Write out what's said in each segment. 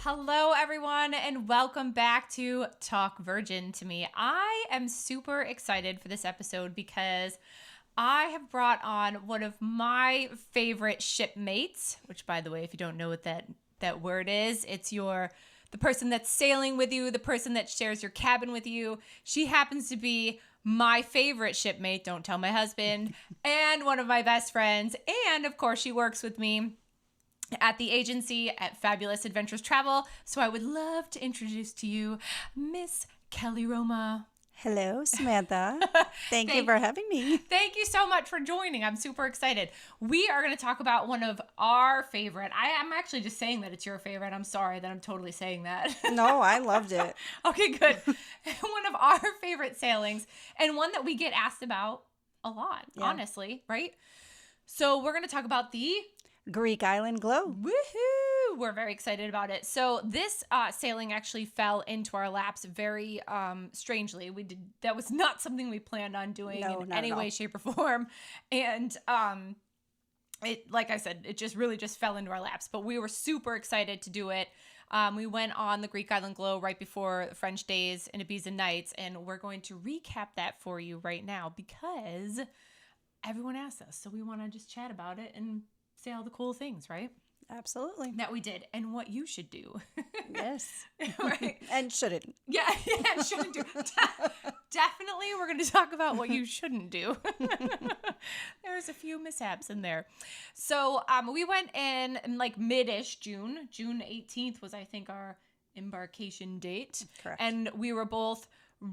Hello, everyone, and welcome back to Talk Virgin to Me. I am super excited for this episode because I have brought on one of my favorite shipmates, which, by the way, if you don't know what that word is, it's the person that's sailing with you, the person that shares your cabin with you. She happens to be my favorite shipmate, don't tell my husband, and one of my best friends, and of course, she works with me at the agency at Fabulous Adventures Travel. So I would love to introduce to you Miss Kelly Roma. Hello, Samantha. Thank you for having me. Thank you so much for joining. I'm super excited. We are going to talk about one of our favorite. I'm actually just saying that it's your favorite. I'm sorry that I'm totally saying that. No, I loved it. Okay, good. One of our favorite sailings, and one that we get asked about a lot, honestly, right? So we're going to talk about the Greek Island Glow. Woohoo! We're very excited about it. So this sailing actually fell into our laps very strangely. That was not something we planned on doing in any way, shape, or form. And it, like I said, it just really just fell into our laps. But we were super excited to do it. We went on the Greek Island Glow right before the French Days and Ibiza Nights, and we're going to recap that for you right now because everyone asked us. So we want to just chat about it and say all the cool things, right? Absolutely. That we did, and what you should do. Yes. Right. And shouldn't. Yeah, shouldn't do. Definitely, we're going to talk about what you shouldn't do. There's a few mishaps in there. So we went in like mid-ish June. June 18th was, I think, our embarkation date. Correct. And we were both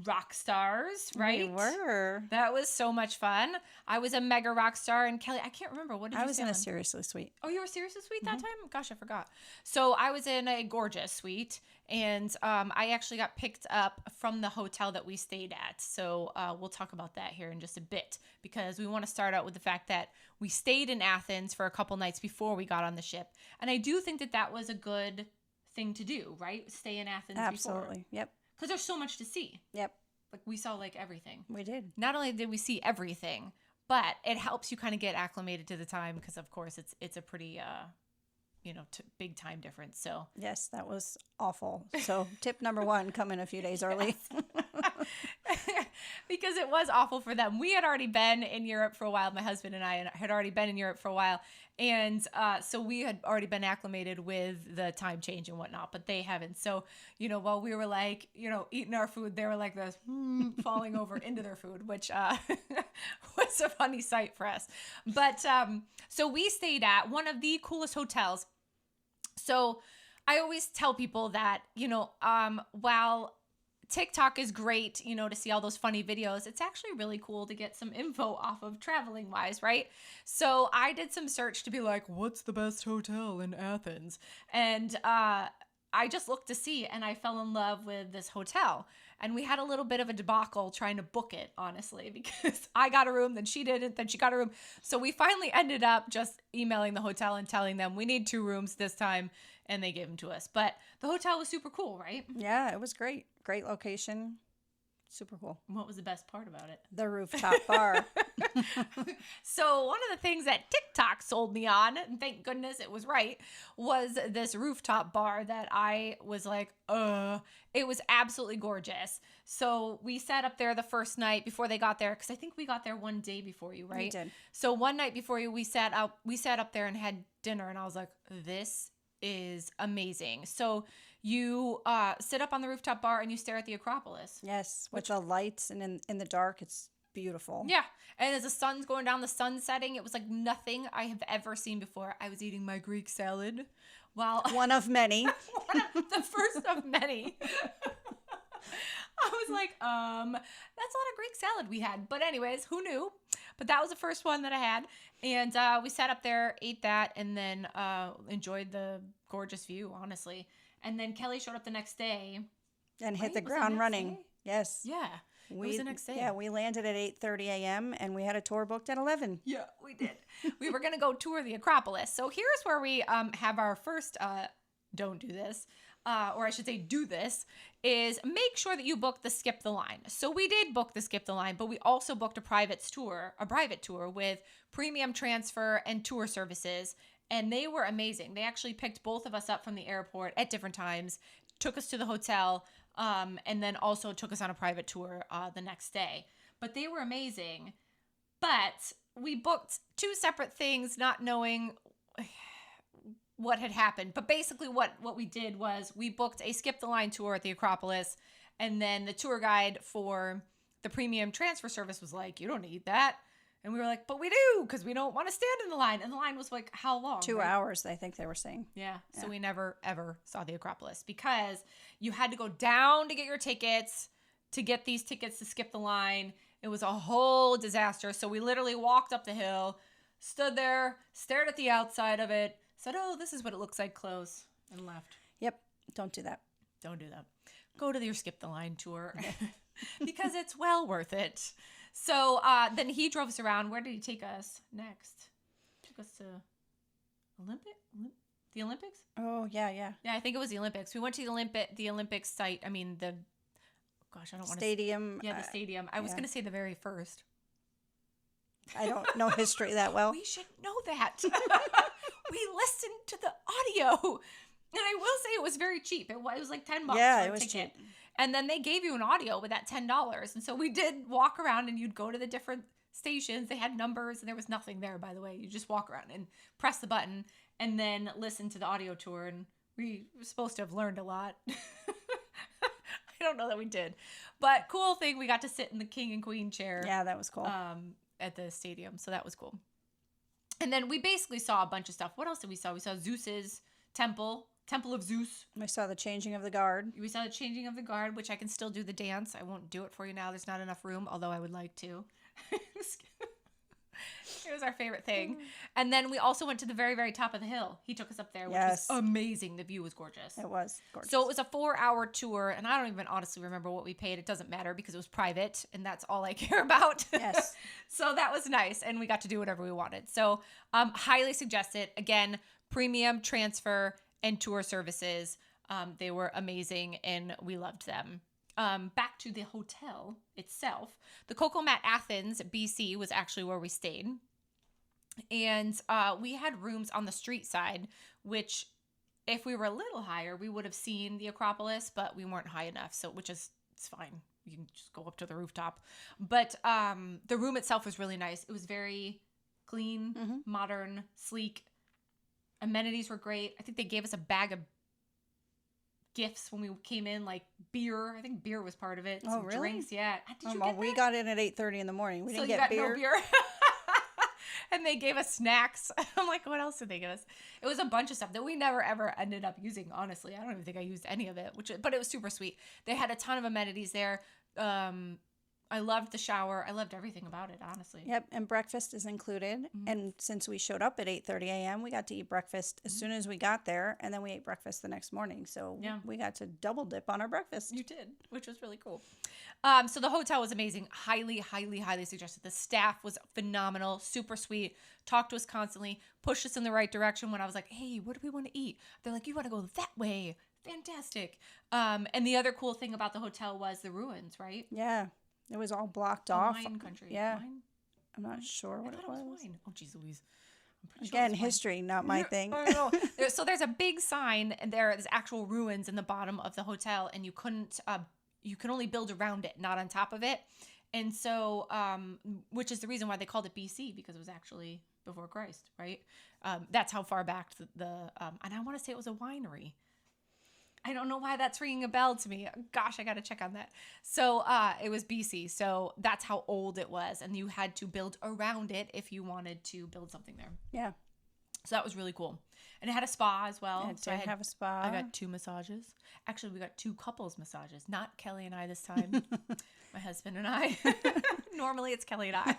rock stars, right? We were. That was so much fun. I was a mega rock star, and Kelly, I can't remember. What did you I was sail in a on? seriously sweet. Oh, you were seriously sweet that time? Gosh, I forgot. So I was in a gorgeous suite, and I actually got picked up from the hotel that we stayed at. So we'll talk about that here in just a bit, because we want to start out with the fact that we stayed in Athens for a couple nights before we got on the ship. And I do think that was a good thing to do, right? Stay in Athens before. Absolutely. Yep. Because there's so much to see. Yep. Like, we saw like everything. We did. Not only did we see everything, but it helps you kind of get acclimated to the time because, of course, it's a pretty, big time difference. So Yes, that was awful. So tip number 1, come in a few days early. Because it was awful for them. We had already been in Europe for a while. My husband and I had already been in Europe for a while. And so we had already been acclimated with the time change and whatnot, but they haven't. So, while we were like, eating our food, they were like this, falling over into their food, which was a funny sight for us. But so we stayed at one of the coolest hotels. So I always tell people that, while TikTok is great, to see all those funny videos, it's actually really cool to get some info off of traveling wise, right? So I did some search to be like, what's the best hotel in Athens? And I just looked to see, and I fell in love with this hotel. And we had a little bit of a debacle trying to book it, honestly, because I got a room, then she didn't, then she got a room. So we finally ended up just emailing the hotel and telling them we need 2 rooms this time, and they gave them to us. But the hotel was super cool, right? Yeah, it was great. Great location. Super cool. What was the best part about it? The rooftop bar. So one of the things that TikTok sold me on, and thank goodness it was right, was this rooftop bar that I was like, it was absolutely gorgeous. So we sat up there the first night before they got there, because I think we got there one day before you, right? We did. So one night before you, we sat up there and had dinner, and I was like, this is amazing. So you sit up on the rooftop bar and you stare at the Acropolis. Yes, with the lights, and in the dark, it's beautiful. Yeah. And as the sun's going down, the sun's setting, it was like nothing I have ever seen before. I was eating my Greek salad while One of many. the first of many. I was like, that's a lot of Greek salad we had. But anyways, who knew? But that was the first one that I had. And we sat up there, ate that, and then enjoyed the gorgeous view, honestly. And then Kelly showed up the next day. And hit Right? the Was it ground next running. day? Yes. Yeah. It was the next day. Yeah, we landed at 8:30 a.m. and we had a tour booked at 11. Yeah, we did. We were going to go tour the Acropolis. So here's where we have our first don't do this, or I should say do this, is make sure that you book the Skip the Line. So we did book the Skip the Line, but we also booked a private tour with premium transfer and tour services. And they were amazing. They actually picked both of us up from the airport at different times, took us to the hotel, and then also took us on a private tour the next day. But they were amazing. But we booked 2 separate things, not knowing what had happened. But basically what we did was we booked a skip the line tour at the Acropolis, and then the tour guide for the premium transfer service was like, you don't need that. And we were like, but we do, because we don't want to stand in the line. And the line was like, how long? 2 hours, I think they were saying. Yeah. So we never, ever saw the Acropolis because you had to go down to get your tickets, to get these tickets to skip the line. It was a whole disaster. So we literally walked up the hill, stood there, stared at the outside of it, said, oh, this is what it looks like close, and left. Yep. Don't do that. Don't do that. Go to your skip the line tour because it's well worth it. So then he drove us around. Where did he take us next? Took us to the Olympics? Oh, yeah, yeah. Yeah, I think it was the Olympics. We went to the Olympics site. I mean, I don't want to... Stadium. Yeah, the stadium. I was going to say the very first. I don't know history that well. We should know that. We listened to the audio. And I will say it was very cheap. It was like $10 for a was ticket. cheap. And then they gave you an audio with that $10. And so we did walk around, and you'd go to the different stations. They had numbers, and there was nothing there, by the way. You just walk around and press the button and then listen to the audio tour. And we were supposed to have learned a lot. I don't know that we did. But cool thing, we got to sit in the king and queen chair. Yeah, that was cool. At the stadium. So that was cool. And then we basically saw a bunch of stuff. What else did we saw? We saw Zeus's temple of Zeus. We saw the changing of the guard. We saw the changing of the guard, which I can still do the dance. I won't do it for you now. There's not enough room, although I would like to. It was our favorite thing. And then we also went to the very, very top of the hill. He took us up there, which was amazing. The view was gorgeous. It was gorgeous. So it was a 4-hour tour, and I don't even honestly remember what we paid. It doesn't matter because it was private, and that's all I care about. Yes. So that was nice, and we got to do whatever we wanted. So highly suggest it. Again, premium transfer and tour services. They were amazing, and we loved them. Back to the hotel itself. The Coco Mat Athens, BC, was actually where we stayed. And we had rooms on the street side, which if we were a little higher, we would have seen the Acropolis, but we weren't high enough. So, it's fine. You can just go up to the rooftop. But the room itself was really nice. It was very clean, modern, sleek. Amenities were great. I think they gave us a bag of gifts when we came in, like beer. I think beer was part of it. Some really? Drinks, yeah. Did you Well, get we that? got in at 8:30 in the morning. We So didn't you get got beer. no beer. And they gave us snacks. I'm like, what else did they give us? It was a bunch of stuff that we never ever ended up using, honestly. I don't even think I used any of it, but it was super sweet. They had a ton of amenities there. I loved the shower. I loved everything about it, honestly. Yep, and breakfast is included. And since we showed up at 8:30 a.m., we got to eat breakfast as soon as we got there, and then we ate breakfast the next morning. So we got to double dip on our breakfast. You did, which was really cool. So the hotel was amazing. Highly, highly, highly suggested. The staff was phenomenal, super sweet, talked to us constantly, pushed us in the right direction when I was like, hey, what do we want to eat? They're like, you want to go that way. Fantastic. And the other cool thing about the hotel was the ruins, right? Yeah. It was all blocked The off. wine country. Yeah. Wine? I'm not sure what I it thought was. wine. Oh, geez Louise. I'm pretty sure it Again, was wine. history, not my thing. I know. So there's a big sign, and there's actual ruins in the bottom of the hotel, and you can only build around it, not on top of it. And so, which is the reason why they called it BC, because it was actually before Christ, right? That's how far back and I want to say it was a winery. I don't know why that's ringing a bell to me. Gosh, I got to check on that. So it was BC. So that's how old it was. And you had to build around it if you wanted to build something there. Yeah. So that was really cool. And it had a spa as well. It did have a spa. I got 2 massages. Actually, we got 2 couples massages. Not Kelly and I this time. My husband and I. Normally it's Kelly and I.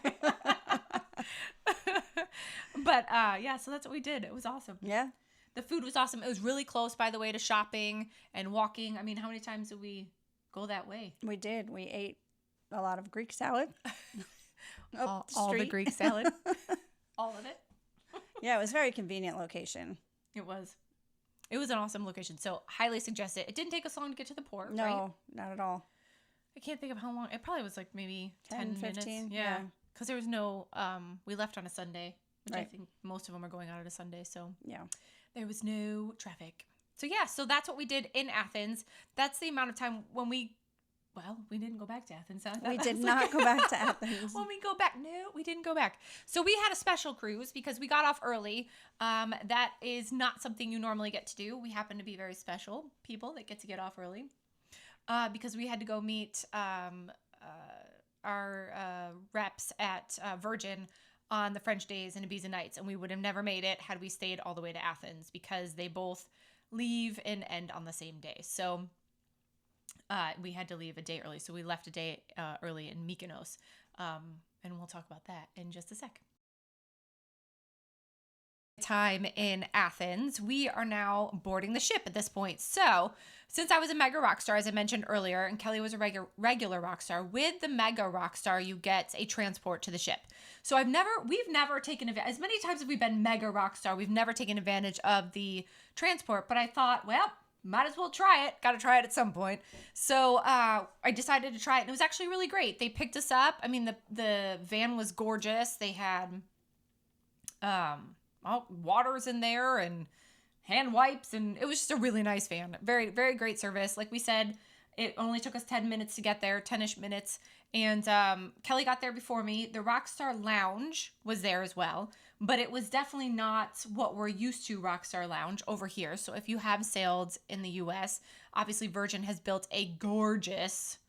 But yeah, so that's what we did. It was awesome. Yeah. The food was awesome. It was really close, by the way, to shopping and walking. I mean, how many times did we go that way? We did. We ate a lot of Greek salad. All the Greek salad. All of it. Yeah, it was a very convenient location. It was. It was an awesome location. So highly suggest it. It didn't take us long to get to the port, No, right? not at all. I can't think of how long. It probably was like maybe 10 15 minutes. yeah. Because there was no, we left on a Sunday. which I think most of them are going out on a Sunday. So yeah, there was no traffic. So yeah, so that's what we did in Athens. That's the amount of time when we didn't go back to Athens. We did not go back to Athens. When we go back, no, we didn't go back. So we had a special cruise because we got off early. That is not something you normally get to do. We happen to be very special people that get off early because we had to go meet our reps at Virgin on the French days and Ibiza nights, and we would have never made it had we stayed all the way to Athens because they both leave and end on the same day. So we had to leave a day early. So we left a day early in Mykonos. And we'll talk about that in just a sec. Time in Athens, we are now boarding the ship at this point. So since I was a mega rock star, as I mentioned earlier, and Kelly was a regular rock star, with the mega rock star, you get a transport to the ship. So we've never taken advantage, as many times as we've been mega rock star, we've never taken advantage of the transport. But I thought, well, might as well try it. Got to try it at some point. So I decided to try it, and it was actually really great. They picked us up. I mean, the van was gorgeous. They had waters in there and hand wipes, and it was just a really nice van. Very, very great service. Like we said, it only took us 10 minutes to get there, 10-ish minutes. And Kelly got there before me. The Rockstar Lounge was there as well, but it was definitely not what we're used to Rockstar Lounge over here. So if you have sailed in the U.S., obviously Virgin has built a gorgeous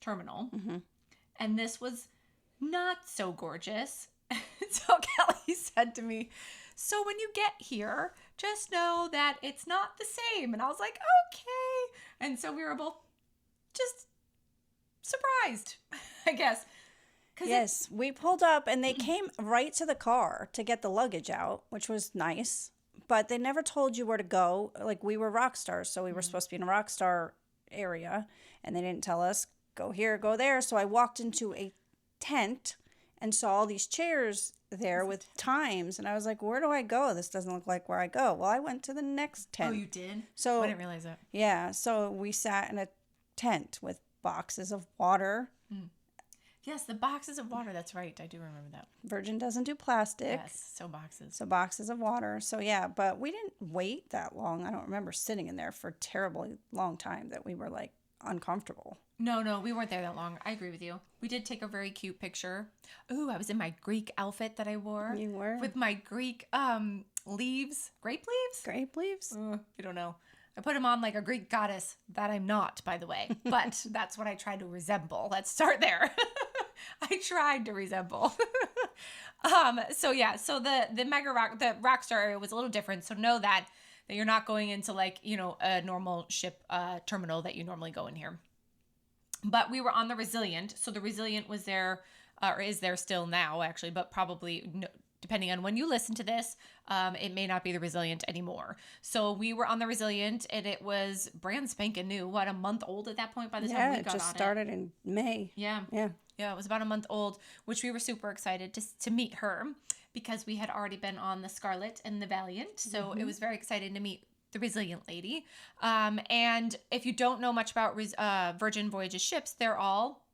terminal. Mm-hmm. And this was not so gorgeous. So Kelly said to me, so when you get here, just know that it's not the same. And I was like, okay. And so we were both just surprised, I guess. Yes, we pulled up and they came right to the car to get the luggage out, which was nice. But they never told you where to go. Like, we were rock stars, so we were supposed to be in a rock star area. And they didn't tell us, go here, go there. So I walked into a tent and saw all these chairs there with times. And I was like, where do I go? This doesn't look like where I go. Well, I went to the next tent. Oh, you did? So I didn't realize that. Yeah. So we sat in a tent with boxes of water. Yes, the boxes of water. That's right. I do remember that. Virgin doesn't do plastic. Yes, so boxes. So boxes of water. So yeah, but we didn't wait that long. I don't remember sitting in there for a terribly long time that we were like uncomfortable. No, we weren't there that long. I agree with you. We did take a very cute picture. Ooh, I was in my Greek outfit that I wore. You were? With my Greek leaves. Grape leaves? Grape leaves? I don't know. I put them on like a Greek goddess that I'm not, by the way. But that's what I tried to resemble. Let's start there. I tried to resemble. So yeah, so the Rockstar area was a little different. So know that you're not going into like, a normal ship terminal that you normally go in here. But we were on the Resilient. So the Resilient was there, or is there still now actually, but probably depending on when you listen to this, it may not be the Resilient anymore. So we were on the Resilient, and it was brand spanking new. What, a month old at that point by the time we got on it? Yeah, it just started in May. Yeah, it was about a month old, which we were super excited to meet her because we had already been on the Scarlet and the Valiant. So it was very exciting to meet the Resilient lady. And if you don't know much about Virgin Voyages ships, they're all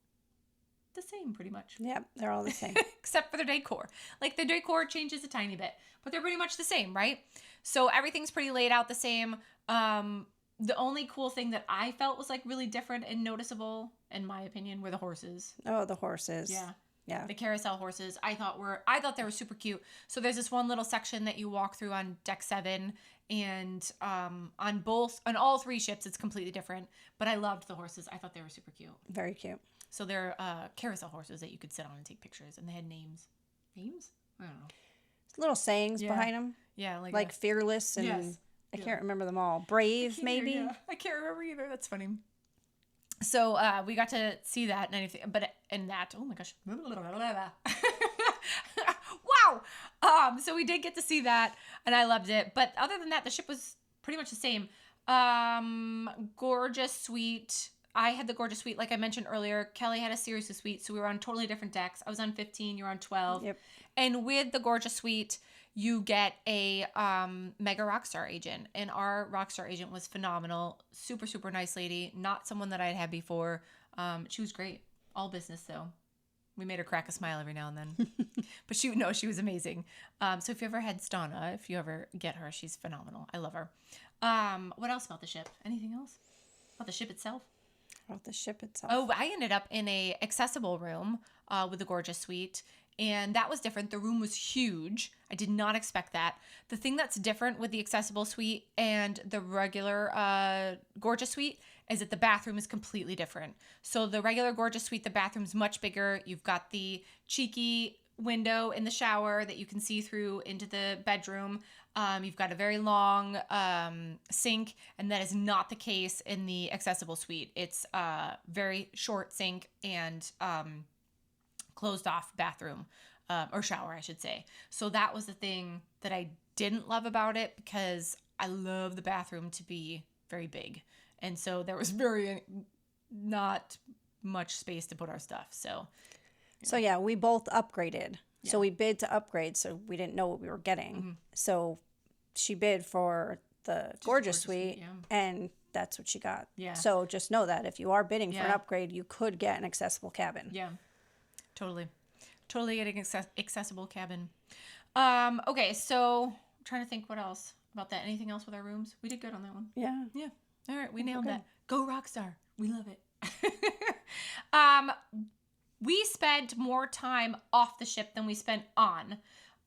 the same pretty much. Yep, they're all the same. Except for their decor. Like, the decor changes a tiny bit, but they're pretty much the same, right? So everything's pretty laid out the same. The only cool thing that I felt was like really different and noticeable, in my opinion, were the horses. Oh, the horses. Yeah. The carousel horses I thought they were super cute. So there's this one little section that you walk through on deck 7, and on all 3 ships it's completely different. But I loved the horses. I thought they were super cute. Very cute. So they're carousel horses that you could sit on and take pictures, and they had names. Names? I don't know. Little sayings behind them. Yeah, like fearless and yes. I can't remember them all. Brave, maybe. Yeah. I can't remember either. That's funny. So we got to see that and anything, but in that, oh my gosh, wow. So we did get to see that, and I loved it. But other than that, the ship was pretty much the same. Gorgeous suite. I had the gorgeous suite, like I mentioned earlier. Kelly had a series of suites, so we were on totally different decks. I was on 15, you're on 12. Yep. And with the gorgeous suite, you get a mega rockstar agent, and our rockstar agent was phenomenal. Super, super nice lady. Not someone that I'd had before. She was great. All business though. We made her crack a smile every now and then. But she was amazing. So if you ever had Stana, if you ever get her, she's phenomenal. I love her. What else about the ship? Anything else? About the ship itself? About the ship itself. Oh, I ended up in a accessible room with a gorgeous suite. And that was different. The room was huge. I did not expect that. The thing that's different with the accessible suite and the regular gorgeous suite is that the bathroom is completely different. So the regular gorgeous suite, the bathroom's much bigger. You've got the cheeky window in the shower that you can see through into the bedroom. You've got a very long sink, and that is not the case in the accessible suite. It's a very short sink and closed off bathroom or shower, I should say. So that was the thing that I didn't love about it, because I love the bathroom to be very big. And so there was very not much space to put our stuff. So yeah, we both upgraded. Yeah. So we bid to upgrade, so we didn't know what we were getting. Mm-hmm. So she bid for the gorgeous suite, yeah. And that's what she got. Yeah. So just know that if you are bidding for an upgrade, you could get an accessible cabin. Yeah. Totally getting accessible cabin. Okay, so I'm trying to think what else about that. Anything else with our rooms? We did good on that one. Yeah. Yeah. All right, we nailed that. Go Rockstar. We love it. We spent more time off the ship than we spent on.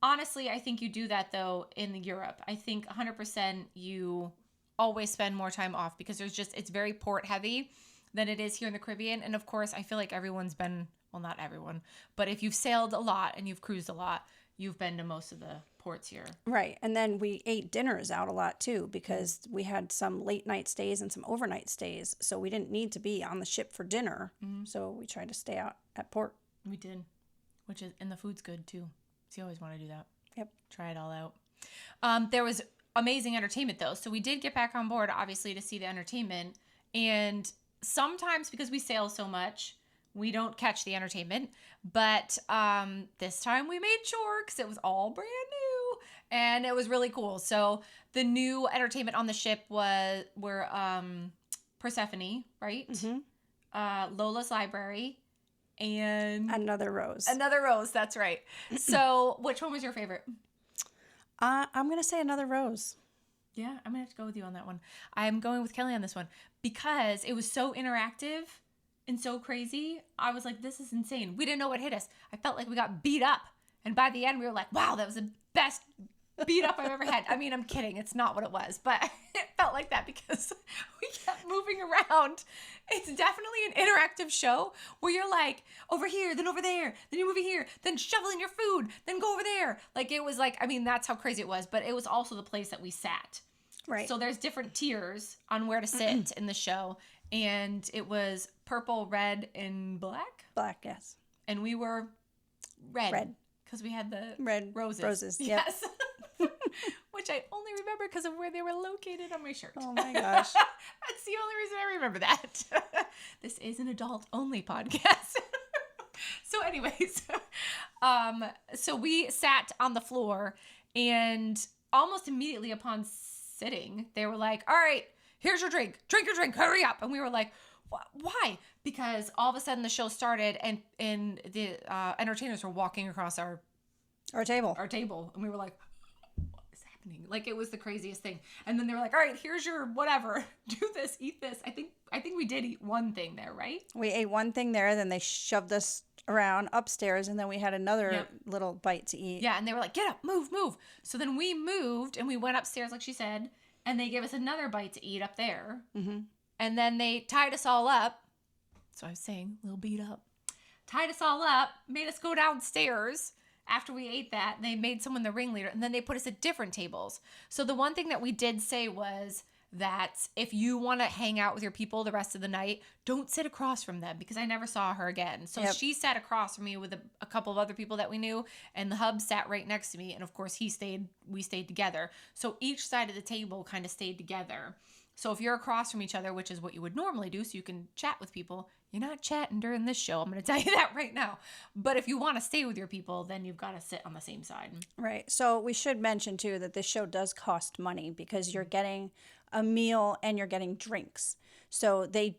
Honestly, I think you do that, though, in Europe. I think 100% you always spend more time off, because it's very port heavy than it is here in the Caribbean. And of course, I feel like everyone's been, well, not everyone, but if you've sailed a lot and you've cruised a lot, you've been to most of the ports here. Right. And then we ate dinners out a lot too, because we had some late night stays and some overnight stays. So we didn't need to be on the ship for dinner. Mm-hmm. So we tried to stay out at port. We did, and the food's good too. So you always want to do that. Yep. Try it all out. There was amazing entertainment though. So we did get back on board, obviously, to see the entertainment. And sometimes, because we sail so much, we don't catch the entertainment, but this time we made sure, because it was all brand new and it was really cool. So the new entertainment on the ship were Persephone, right? Mm-hmm. Lola's Library, and Another Rose. That's right. So which one was your favorite? I'm going to say Another Rose. Yeah, I'm going to have to go with you on that one. I'm going with Kelly on this one, because it was so interactive and so crazy. I was like, this is insane. We didn't know what hit us. I felt like we got beat up. And by the end, we were like, wow, that was the best beat up I've ever had. I mean, I'm kidding. It's not what it was. But it felt like that because we kept moving around. It's definitely an interactive show where you're like, over here, then over there, then you move here, then shovel in your food, then go over there. Like, it was like, I mean, that's how crazy it was. But it was also the place that we sat. Right. So there's different tiers on where to sit in the show. And it was purple, red, and black. Black, yes. And we were red. Red. Because we had the red roses. Roses, yep. Yes. Which I only remember because of where they were located on my shirt. Oh my gosh. That's the only reason I remember that. This is an adult-only podcast. So anyways, so we sat on the floor, and almost immediately upon sitting, they were like, all right, here's your drink. Drink your drink. Hurry up. And we were like, why? Because all of a sudden the show started, and the entertainers were walking across our table. And we were like, what is happening? Like, it was the craziest thing. And then they were like, all right, here's your whatever. Do this, eat this. I think we did eat one thing there, right? We ate one thing there, then they shoved us around upstairs, and then we had another little bite to eat. Yeah, and they were like, get up, move. So then we moved, and we went upstairs, like she said, and they gave us another bite to eat up there. Mm-hmm. And then they tied us all up. So I was saying, a little beat up. Tied us all up, made us go downstairs after we ate that. They made someone the ringleader, and then they put us at different tables. So the one thing that we did say was that if you want to hang out with your people the rest of the night, don't sit across from them, because I never saw her again. So she sat across from me with a couple of other people that we knew, and the hub sat right next to me. And of course, we stayed together. So each side of the table kind of stayed together. So if you're across from each other, which is what you would normally do, so you can chat with people, you're not chatting during this show. I'm going to tell you that right now. But if you want to stay with your people, then you've got to sit on the same side. Right. So we should mention, too, that this show does cost money, because you're getting a meal and you're getting drinks. So they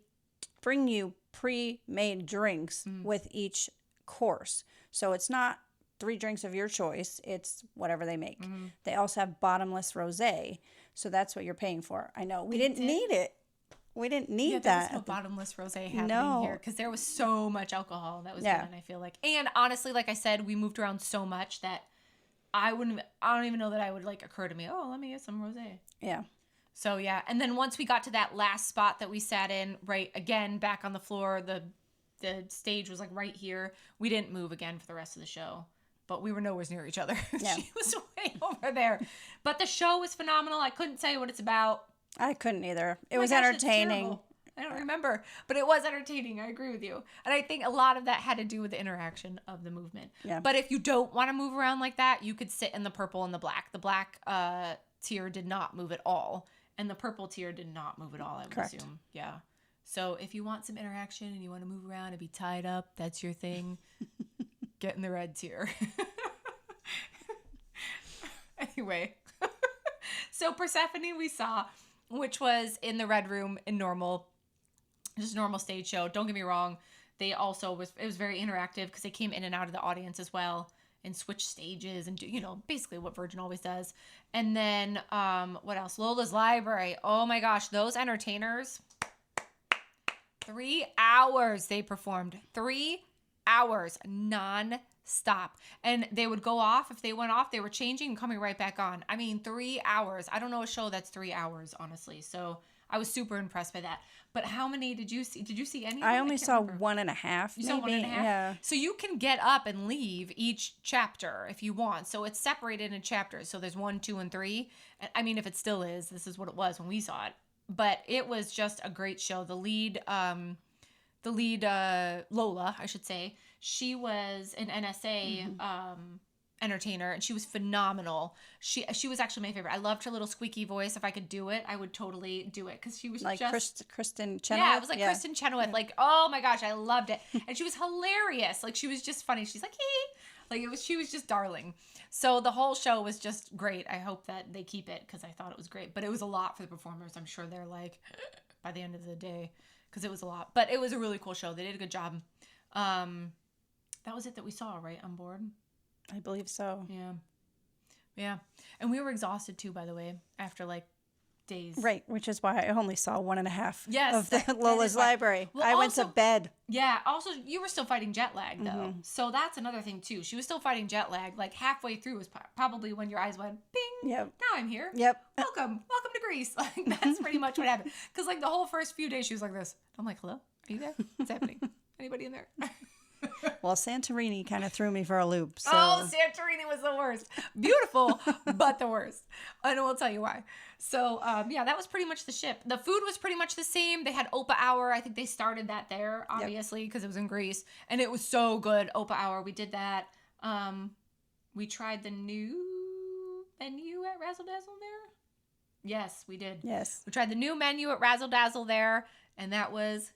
bring you pre-made drinks with each course. So it's not 3 drinks of your choice. It's whatever they make. They also have bottomless rosé. So that's what you're paying for. I know. We didn't need it. We didn't need there that. was no bottomless rosé happening here because there was so much alcohol that was given, I feel like. And honestly, like I said, we moved around so much that I don't even know that I would like occur to me, oh, let me get some rosé. Yeah. So yeah. And then once we got to that last spot that we sat in, right, again, back on the floor, the stage was like right here. We didn't move again for the rest of the show, but we were nowhere near each other. Yeah. She was way over there. But the show was phenomenal. I couldn't tell you what it's about. I couldn't either. It Oh my was gosh, it's entertaining. terrible. I don't remember, but it was entertaining. I agree with you. And I think a lot of that had to do with the interaction of the movement. Yeah. But if you don't want to move around like that, you could sit in the purple and the black. The black tier did not move at all, and the purple tier did not move at all, I would assume. Yeah. So if you want some interaction and you want to move around and be tied up, that's your thing, get in the red tier. Anyway. So Persephone we saw, which was in the red room in normal stage show. Don't get me wrong. They also it was very interactive because they came in and out of the audience as well and switched stages and basically what Virgin always does. And then what else? Lola's Library. Oh my gosh, those entertainers. 3 hours they performed. 3 hours non-stop. And they would go off. If they went off, they were changing and coming right back on. I mean, 3 hours. I don't know a show that's 3 hours, honestly. So I was super impressed by that. But how many did you see? Did you see any? I only saw 1.5. You saw 1.5? Yeah. So you can get up and leave each chapter if you want. So it's separated in chapters. So there's 1, 2, and 3. I mean, if it still is, this is what it was when we saw it. But it was just a great show. The lead Lola, I should say, she was an NSA entertainer, and she was phenomenal. She was actually my favorite. I loved her little squeaky voice. If I could do it, I would totally do it because she was like just Kristen Chenoweth. Yeah, it was like Kristen Chenoweth. Yeah. Like, oh my gosh, I loved it, and she was hilarious. Like, she was just funny. She's like, hey, like she was just darling. So the whole show was just great. I hope that they keep it because I thought it was great. But it was a lot for the performers. I'm sure they're like by the end of the day because it was a lot. But it was a really cool show. They did a good job. That was it that we saw, right? Onboard. I believe so. Yeah. Yeah. And we were exhausted too, by the way, after like days. Right, which is why I only saw 1.5 yes, of the Lola's Library. Well, I went to bed. Yeah. Also, you were still fighting jet lag, though. Mm-hmm. So that's another thing, too. She was still fighting jet lag. Like halfway through was probably when your eyes went, bing. Yep. Now I'm here. Yep. Welcome to Greece. Like, that's pretty much what happened. Because like the whole first few days, she was like this. I'm like, hello? Are you there? What's happening? Anybody in there? Well, Santorini kind of threw me for a loop. So. Oh, Santorini was the worst. Beautiful, but the worst. And we'll tell you why. So, yeah, that was pretty much the ship. The food was pretty much the same. They had Opa Hour. I think they started that there, obviously, because it was in Greece. And it was so good, Opa Hour. We did that. We tried the new menu at Razzle Dazzle there. Yes, we did. Yes. We tried the new menu at Razzle Dazzle there. And that was...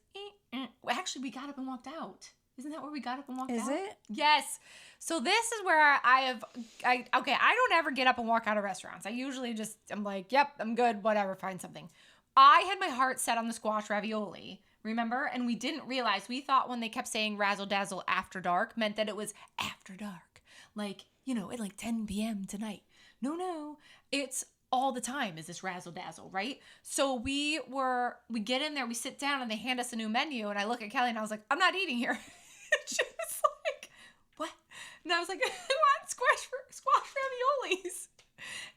Actually, we got up and walked out. Isn't that where we got up and walked out? Is it? Yes. So this is where I don't ever get up and walk out of restaurants. I usually I'm like, yep, I'm good, whatever, find something. I had my heart set on the squash ravioli, remember? And we didn't realize, we thought when they kept saying Razzle Dazzle after dark meant that it was after dark. Like, at like 10 p.m. tonight. No, it's all the time is this Razzle Dazzle, right? So we get in there, we sit down, and they hand us a new menu, and I look at Kelly and I was like, I'm not eating here. She was like, what? And I was like, I want squash raviolis.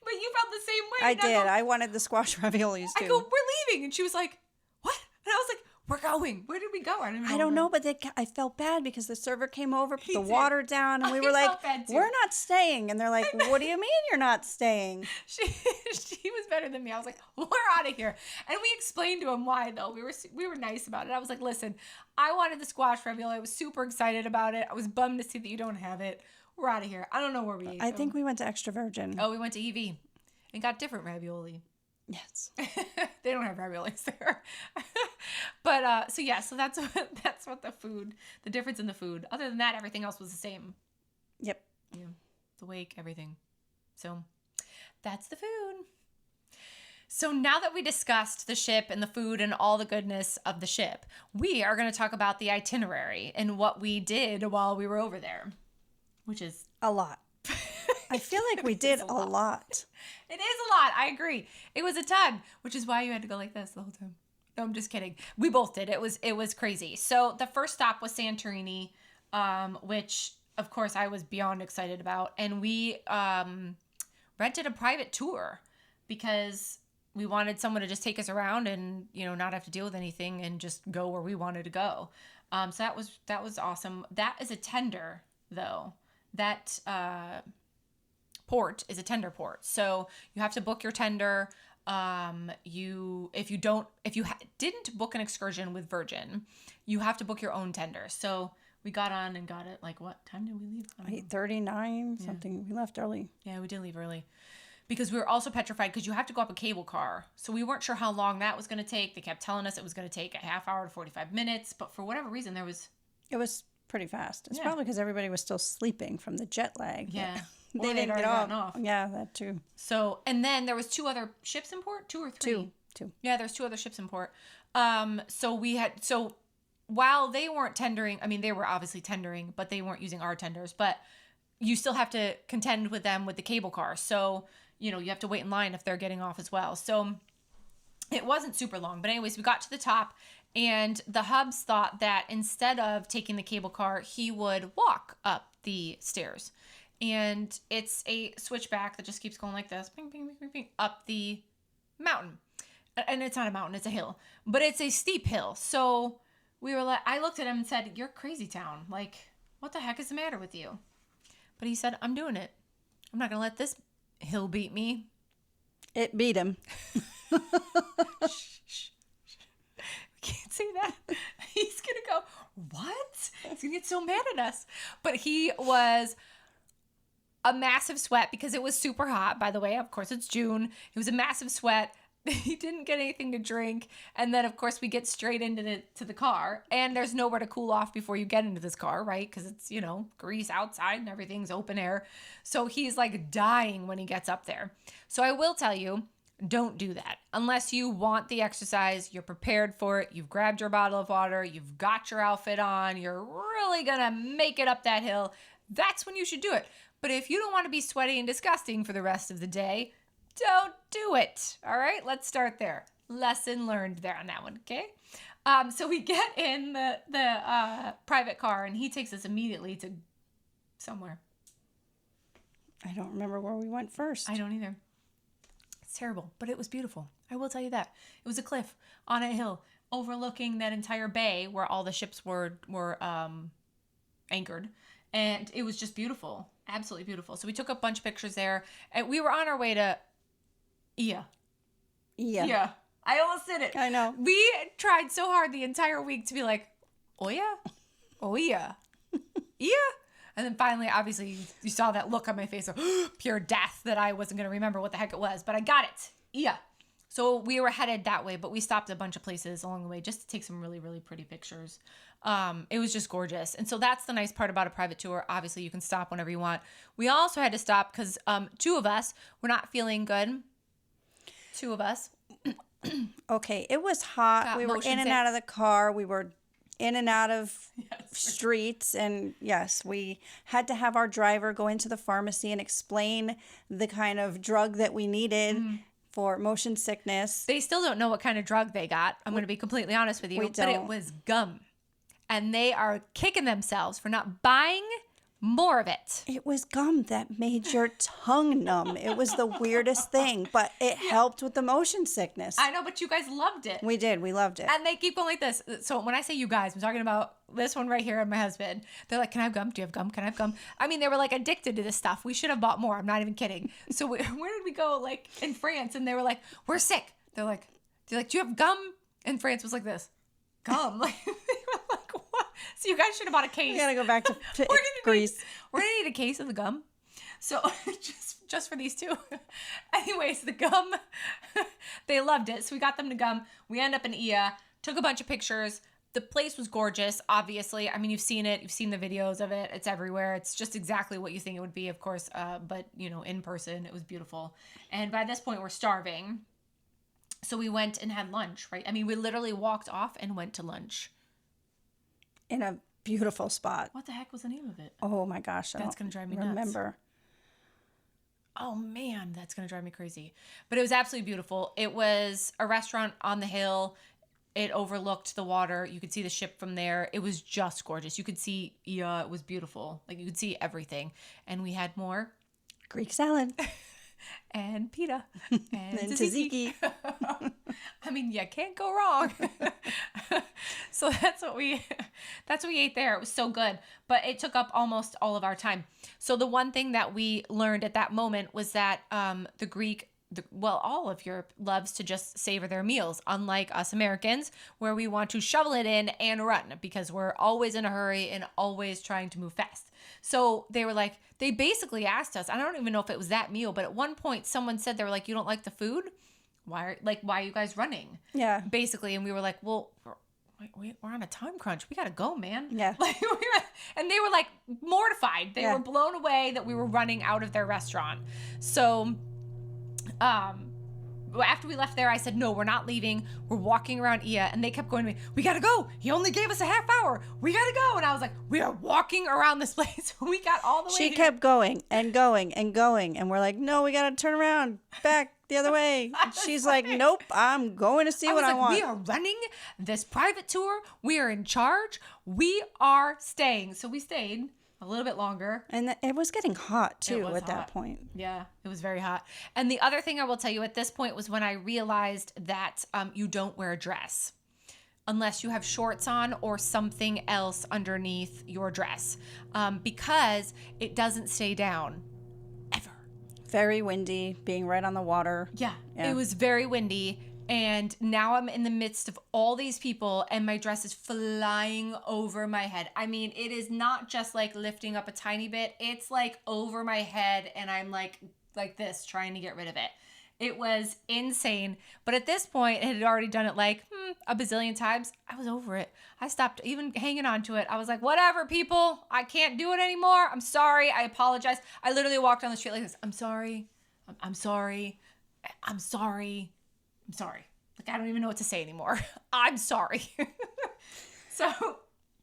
But you felt the same way. I did. I wanted the squash raviolis too. I go, we're leaving. And she was like, what? And I was like, we're going. Where did we go? I don't know, but I felt bad because the server came over, put the water down, and we were like, we're not staying. And they're like, what do you mean you're not staying? She was better than me. I was like, we're out of here. And we explained to him why, though. We were nice about it. I was like, listen, I wanted the squash ravioli. I was super excited about it. I was bummed to see that you don't have it. We're out of here. I don't know where we ate. I think we went to Extra Virgin. Oh, we went to EV and got different ravioli. Yes. They don't have raviolis there. But so that's what the difference in the food. Other than that, everything else was the same. Yep. Yeah. The wake, everything. So that's the food. So now that we discussed the ship and the food and all the goodness of the ship, we are going to talk about the itinerary and what we did while we were over there, which is A lot. I feel like we did a lot. It is a lot. I agree. It was a ton, which is why you had to go like this the whole time. No, I'm just kidding. We both did. It was crazy. So the first stop was Santorini, which of course I was beyond excited about, and we rented a private tour because we wanted someone to just take us around and, not have to deal with anything and just go where we wanted to go. So that was awesome. That is a tender though. That port is a tender port. So you have to book your tender. If you didn't book an excursion with Virgin, you have to book your own tender. So we got on and got it. Like, what time did we leave? 8:39 something. We left early. Yeah, we did leave early because we were also petrified because you have to go up a cable car. So we weren't sure how long that was going to take. They kept telling us it was going to take a half hour to 45 minutes, but for whatever reason it was pretty fast. It's probably because everybody was still sleeping from the jet lag. Yeah. They didn't get off. Yeah, that too. So, and then there was 2 other ships in port, 2 or 3? 2. Yeah, there's 2 other ships in port. So while they weren't tendering, I mean, they were obviously tendering, but they weren't using our tenders, but you still have to contend with them with the cable car. So, you have to wait in line if they're getting off as well. So it wasn't super long, but anyways, we got to the top and the hubs thought that instead of taking the cable car, he would walk up the stairs. And it's a switchback that just keeps going like this, ping, ping, ping, ping, ping, up the mountain. And it's not a mountain, it's a hill, but it's a steep hill. So we were like, I looked at him and said, "You're crazy town. Like, what the heck is the matter with you?" But he said, "I'm doing it. I'm not going to let this hill beat me." It beat him. Shh. We can't say that. He's going to go, "What?" He's going to get so mad at us. But he was a massive sweat because it was super hot, by the way. Of course, it's June. It was a massive sweat. He didn't get anything to drink. And then, of course, we get straight into the car. And there's nowhere to cool off before you get into this car, right? Because it's, grease outside and everything's open air. So he's like dying when he gets up there. So I will tell you, don't do that. Unless you want the exercise, you're prepared for it, you've grabbed your bottle of water, you've got your outfit on, you're really going to make it up that hill. That's when you should do it. But if you don't want to be sweaty and disgusting for the rest of the day, don't do it. All right, let's start there. Lesson learned there on that one, okay? So we get in the private car, and he takes us immediately to somewhere. I don't remember where we went first. I don't either. It's terrible, but it was beautiful. I will tell you that. It was a cliff on a hill overlooking that entire bay where all the ships were anchored. And it was just beautiful. Absolutely beautiful. So we took a bunch of pictures there. And we were on our way to Yeah. I almost did it. I know. We tried so hard the entire week to be like, "Oh yeah. Oh yeah. Yeah." And then finally, obviously, you saw that look on my face of pure death that I wasn't going to remember what the heck it was. But I got it. Yeah. So we were headed that way, but we stopped a bunch of places along the way just to take some really, really pretty pictures. It was just gorgeous. And so that's the nice part about a private tour. Obviously, you can stop whenever you want. We also had to stop because 2 of us were not feeling good. 2 of us. Okay, it was hot. We were in and out of the car. We were in and out of streets. And yes, we had to have our driver go into the pharmacy and explain the kind of drug that we needed for motion sickness. They still don't know what kind of drug they got. I'm going to be completely honest with you. But it was gum. And they are kicking themselves for not buying more of it. It was gum that made your tongue numb. It was the weirdest thing, but it helped with the motion sickness. I know, but you guys loved it. We did. We loved it. And they keep going like this. So when I say you guys, I'm talking about this one right here and my husband. They're like, "Can I have gum? Do you have gum? Can I have gum?" I mean, they were like addicted to this stuff. We should have bought more. I'm not even kidding. So where did we go? Like in France, and they were like, "We're sick." They're like, "Do you have gum?" And France was like this, "Gum." Like they were like, "What?" So you guys should have bought a case. We gotta go back to Greece. We're gonna need a case of the gum. So just for these 2. Anyways, the gum, they loved it. So we got them to gum. We end up in Ia, took a bunch of pictures. The place was gorgeous, obviously. I mean, you've seen it. You've seen the videos of it. It's everywhere. It's just exactly what you think it would be, of course. But, in person, it was beautiful. And by this point, we're starving. So we went and had lunch, right? I mean, we literally walked off and went to lunch. In a beautiful spot. What the heck was the name of it? Oh my gosh. That's going to drive me nuts. Remember. Oh man, that's going to drive me crazy. But it was absolutely beautiful. It was a restaurant on the hill. It overlooked the water. You could see the ship from there. It was just gorgeous. You could see, yeah, it was beautiful. Like you could see everything. And we had more Greek salad. and pita and tzatziki. tzatziki. I mean, you can't go wrong. So that's what we ate there. It was so good, but it took up almost all of our time. So the one thing that we learned at that moment was that all of Europe loves to just savor their meals, unlike us Americans, where we want to shovel it in and run because we're always in a hurry and always trying to move fast. So they basically asked us, I don't even know if it was that meal, but at one point someone said, they were like, you don't like the food? Why are you guys running? Yeah. Basically. And we were like, well, we're on a time crunch. We got to go, man. Yeah. And they were like mortified. They were blown away that we were running out of their restaurant. So, after we left there, I said, no, we're not leaving. We're walking around Ia. And they kept going to me, we got to go. He only gave us a half hour. We got to go. And I was like, we are walking around this place. We got all the way She kept going and going and going. And we're like, no, we got to turn around back the other way. She's like, nope, I'm going to see what I want. We are running this private tour. We are in charge. We are staying. So we stayed a little bit longer. And it was getting hot too at that point. Yeah, it was very hot. And the other thing I will tell you at this point was when I realized that you don't wear a dress unless you have shorts on or something else underneath your dress, because it doesn't stay down ever. Very windy, being right on the water. Yeah, it was very windy. And now I'm in the midst of all these people and my dress is flying over my head. I mean, it is not just like lifting up a tiny bit. It's like over my head and I'm like this trying to get rid of it. It was insane. But at this point, it had already done it like a bazillion times. I was over it. I stopped even hanging on to it. I was like, whatever, people. I can't do it anymore. I'm sorry. I apologize. I literally walked down the street like this. I'm sorry. I'm sorry. I'm sorry. I'm sorry. Like, I don't even know what to say anymore. I'm sorry. So,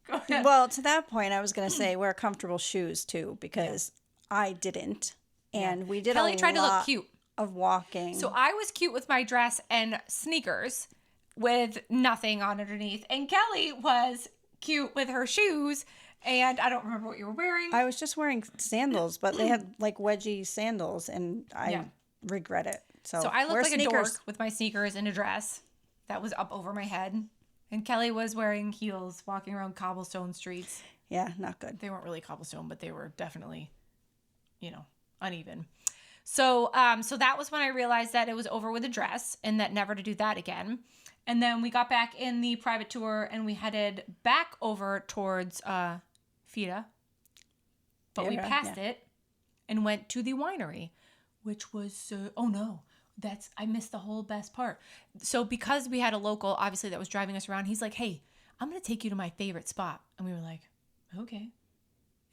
go ahead. Well, to that point, I was going to say wear comfortable shoes, too, because I didn't. And we did Kelly tried to look cute of walking. So, I was cute with my dress and sneakers with nothing on underneath. And Kelly was cute with her shoes. And I don't remember what you were wearing. I was just wearing sandals, but they had, like, wedgie sandals, and I regret it. So I looked like a dork with my sneakers and a dress that was up over my head. And Kelly was wearing heels walking around cobblestone streets. Yeah, not good. They weren't really cobblestone, but they were definitely, uneven. So so that was when I realized that it was over with a dress and that never to do that again. And then we got back in the private tour and we headed back over towards Fira. But we passed it and went to the winery, which was, I missed the whole best part. So because we had a local, obviously, that was driving us around, he's like, hey, I'm going to take you to my favorite spot. And we were like, okay.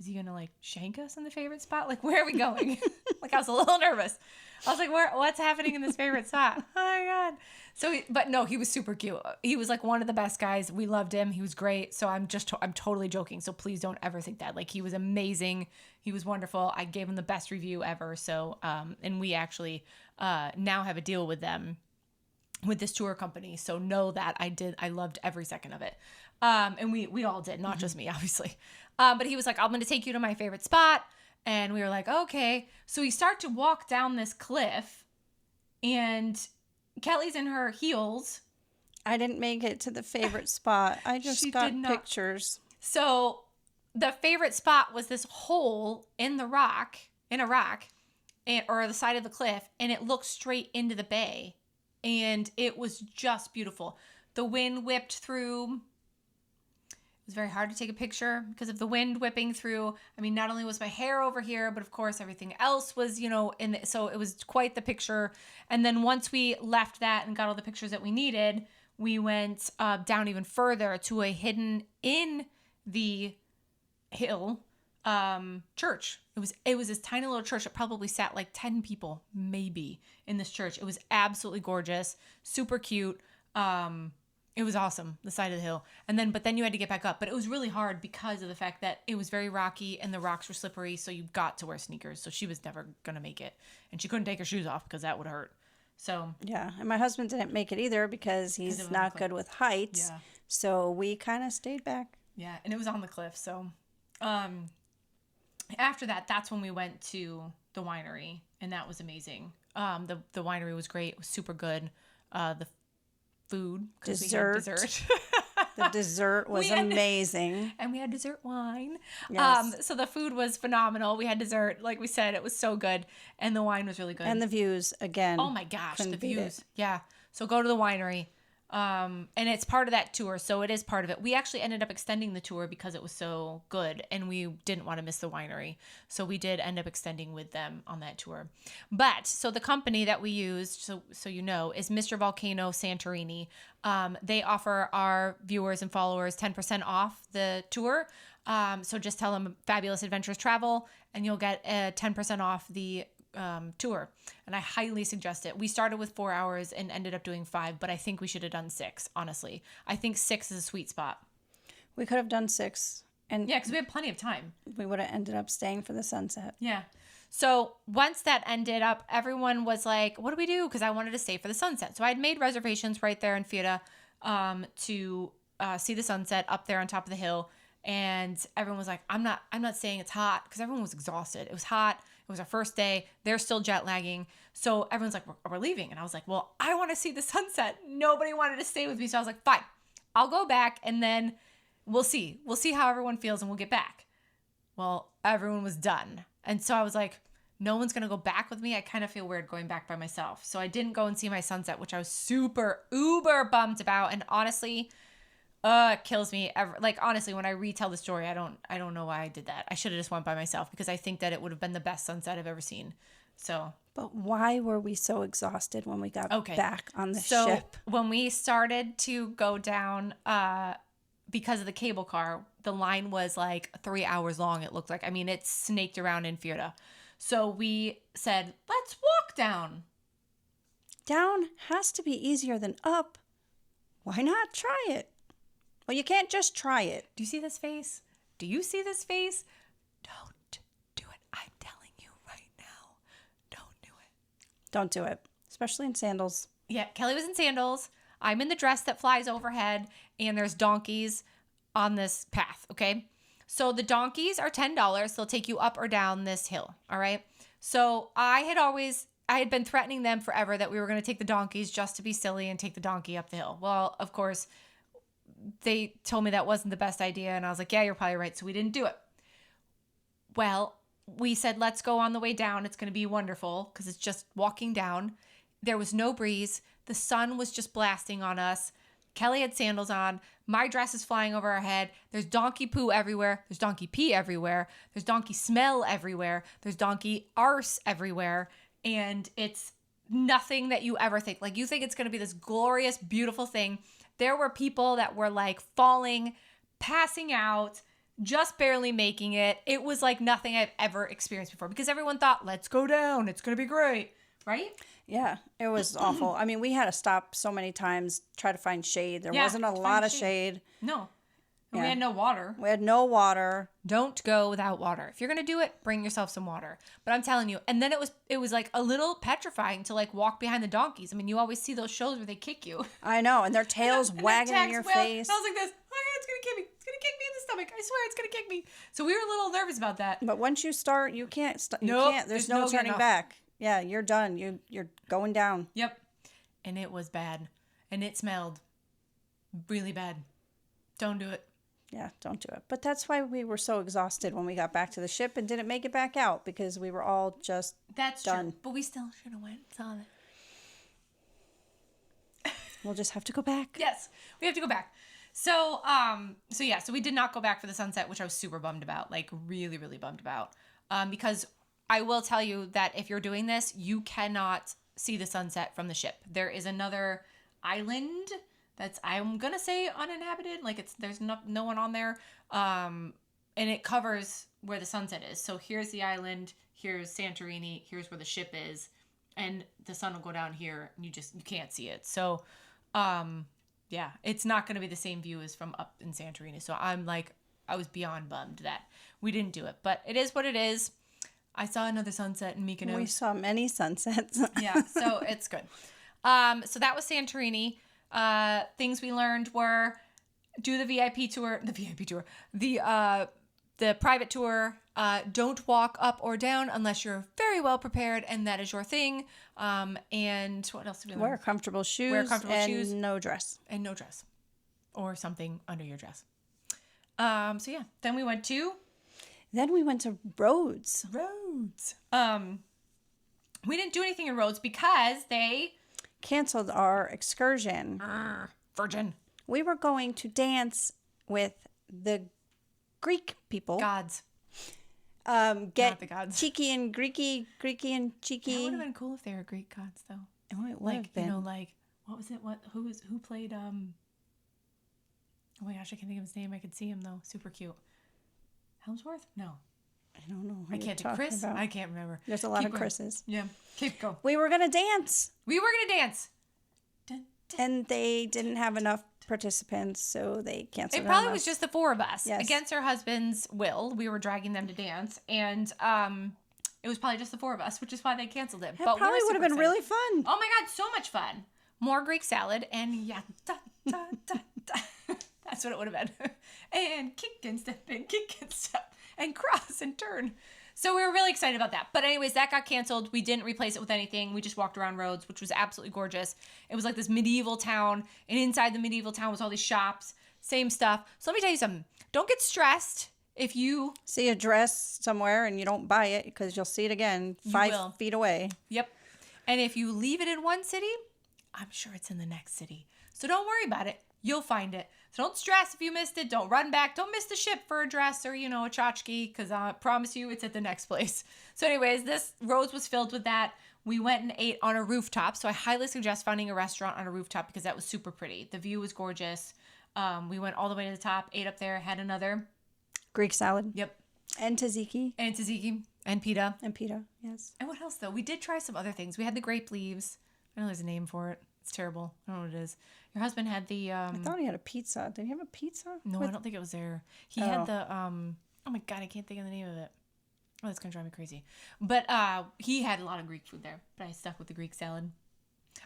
Is he going to, like, shank us in the favorite spot? Like, where are we going? Like, I was a little nervous. I was like, what's happening in this favorite spot? Oh, my God. So, but no, he was super cute. He was, like, one of the best guys. We loved him. He was great. So I'm totally joking. So please don't ever think that. Like, he was amazing. He was wonderful. I gave him the best review ever. So, and we actually now have a deal with them, with this tour company. So know that I loved every second of it. And we all did, not just me, obviously. But he was like, I'm going to take you to my favorite spot. And we were like, okay. So we start to walk down this cliff and Kelly's in her heels. I didn't make it to the favorite spot. I just got pictures. So the favorite spot was this hole in a rock, or the side of the cliff, and it looked straight into the bay. And it was just beautiful. The wind whipped through. It was very hard to take a picture because of the wind whipping through. I mean, not only was my hair over here, but of course everything else was, so it was quite the picture. And then once we left that and got all the pictures that we needed, we went down even further to a hidden in the hill church. It was this tiny little church that probably sat like 10 people maybe in this church. It was absolutely gorgeous, super cute. It was awesome, the side of the hill. But then you had to get back up. But it was really hard because of the fact that it was very rocky and the rocks were slippery, so you got to wear sneakers. So she was never going to make it. And she couldn't take her shoes off because that would hurt. So yeah, and my husband didn't make it either because he's not good with heights. Yeah. So we kind of stayed back. Yeah, and it was on the cliff. So after that, that's when we went to the winery, and that was amazing. The winery was great. It was super good. The food. Dessert. The dessert was amazing. And we had dessert wine. Yes. So the food was phenomenal. We had dessert. Like we said, it was so good. And the wine was really good. And the views, again. Oh my gosh, the views. It. Yeah. So go to the winery. And it's part of that tour. So it is part of it. We actually ended up extending the tour because it was so good and we didn't want to miss the winery. So we did end up extending with them on that tour. But so the company that we used, so you know, is Mr. Volcano Santorini. They offer our viewers and followers 10% off the tour. So just tell them Fabulous Adventures Travel and you'll get 10% off the tour. And I highly suggest it. We started with 4 hours and ended up doing 5, but I think we should have done 6, honestly. I think 6 is a sweet spot. We could have done 6. And yeah, because we had plenty of time. We would have ended up staying for the sunset. Yeah. So once that ended up, everyone was like, what do we do? Because I wanted to stay for the sunset. So I had made reservations right there in Fiera to see the sunset up there on top of the hill. And everyone was like, I'm not saying it's hot, because everyone was exhausted. It was hot. It was our first day. They're still jet lagging. So everyone's like, we're leaving. And I was like, well, I want to see the sunset. Nobody wanted to stay with me. So I was like, fine, I'll go back and then we'll see. We'll see how everyone feels and we'll get back. Well, everyone was done. And so I was like, no one's going to go back with me. I kind of feel weird going back by myself. So I didn't go and see my sunset, which I was super, uber bummed about. And honestly, it kills me. Like, honestly, when I retell the story, I don't know why I did that. I should have just went by myself because I think that it would have been the best sunset I've ever seen. So, but why were we so exhausted when we got back on the ship? So when we started to go down, because of the cable car, the line was like 3 hours long. It looked like, I mean, it snaked around in Fiera. So we said, let's walk down. Down has to be easier than up. Why not try it? Well, you can't just try it. Do you see this face? Do you see this face? Don't do it. I'm telling you right now. Don't do it. Don't do it. Especially in sandals. Yeah, Kelly was in sandals. I'm in the dress that flies overhead, and there's donkeys on this path, okay? So the donkeys are $10. They'll take you up or down this hill, all right? So I had been threatening them forever that we were going to take the donkeys just to be silly and take the donkey up the hill. Well, of course, they told me that wasn't the best idea, and I was like, yeah, you're probably right, so we didn't do it. Well, we said, let's go on the way down. It's going to be wonderful because it's just walking down. There was no breeze. The sun was just blasting on us. Kelly had sandals on. My dress is flying over our head. There's donkey poo everywhere. There's donkey pee everywhere. There's donkey smell everywhere. There's donkey arse everywhere. And it's nothing that you ever think. Like, you think it's going to be this glorious, beautiful thing. There were people that were like falling, passing out, just barely making it. It was like nothing I've ever experienced before because everyone thought, let's go down. It's going to be great. Right? Yeah, it was awful. I mean, we had to stop so many times, try to find shade. There wasn't a lot of shade. No. And we had no water. We had no water. Don't go without water. If you're going to do it, bring yourself some water. But I'm telling you, and then it was like a little petrifying to like walk behind the donkeys. I mean, you always see those shows where they kick you. I know, and their tails wagging in your face. I was like this, oh, it's going to kick me. It's going to kick me in the stomach. I swear it's going to kick me. So we were a little nervous about that. But once you start, you can't stop. There's no turning back. Yeah, you're done. You're going down. Yep. And it was bad. And it smelled really bad. Don't do it. Yeah, don't do it. But that's why we were so exhausted when we got back to the ship and didn't make it back out because we were all just done. True. But we still should have went and saw it. We'll just have to go back. Yes, we have to go back. So we did not go back for the sunset, which I was super bummed about, like really, really bummed about. Because I will tell you that if you're doing this, you cannot see the sunset from the ship. There is another island that's, I'm gonna say, uninhabited. Like there's no one on there. and it covers where the sunset is. So here's the island, here's Santorini, here's where the ship is, and the sun will go down here, and you can't see it. So, yeah, it's not going to be the same view as from up in Santorini. So I was beyond bummed that we didn't do it, but it is what it is. I saw another sunset in Mykonos. We saw many sunsets. Yeah, so it's good. So that was Santorini. Things we learned were do the VIP tour, the private tour. Don't walk up or down unless you're very well prepared and that is your thing. And what else did we learn? Wear comfortable shoes. And no dress. And no dress. Or something under your dress. So yeah, then we went to Rhodes. Rhodes. We didn't do anything in Rhodes because they canceled our excursion. Virgin. We were going to dance with the Greek people. Gods. Get Not the gods. cheeky and Greeky and cheeky. That would have been cool if they were Greek gods, though. Oh, it would have been. You know, like, what was it? Who played, oh my gosh, I can't think of his name. I could see him, though. Super cute. Helmsworth? No. I don't know. I can't think. Chris? About. I can't remember. There's a lot of Chris's. Yeah. Keep going. We were going to dance. Dun, dun. And they didn't have enough participants, so they canceled. It probably was just the four of us. Yes. Against our husband's will. We were dragging them to dance, and it was probably just the four of us, which is why they canceled it. But probably would have been really fun. Oh my God, so much fun. More Greek salad, and yeah, da, da, da, da. That's what it would have been. And kick and step, and cross and turn. So we were really excited about that. But anyways, that got canceled. We didn't replace it with anything. We just walked around Rhodes, which was absolutely gorgeous. It was like this medieval town, and inside the medieval town was all these shops, same stuff. So let me tell you something. Don't get stressed if you see a dress somewhere and you don't buy it because you'll see it again 5 feet away. Yep. And if you leave it in one city, I'm sure it's in the next city. So don't worry about it. You'll find it. So don't stress if you missed it. Don't run back. Don't miss the ship for a dress or, a tchotchke, because I promise you it's at the next place. So anyways, this Rhodes was filled with that. We went and ate on a rooftop. So I highly suggest finding a restaurant on a rooftop because that was super pretty. The view was gorgeous. We went all the way to the top, ate up there, had another Greek salad. Yep. And tzatziki. And pita. Yes. And what else, though? We did try some other things. We had the grape leaves. I know there's a name for it. It's terrible. I don't know what it is. Your husband had the... I thought he had a pizza. Did he have a pizza? No, I don't think it was there. He had the... oh my God, I can't think of the name of it. Oh, that's going to drive me crazy. But he had a lot of Greek food there. But I stuck with the Greek salad.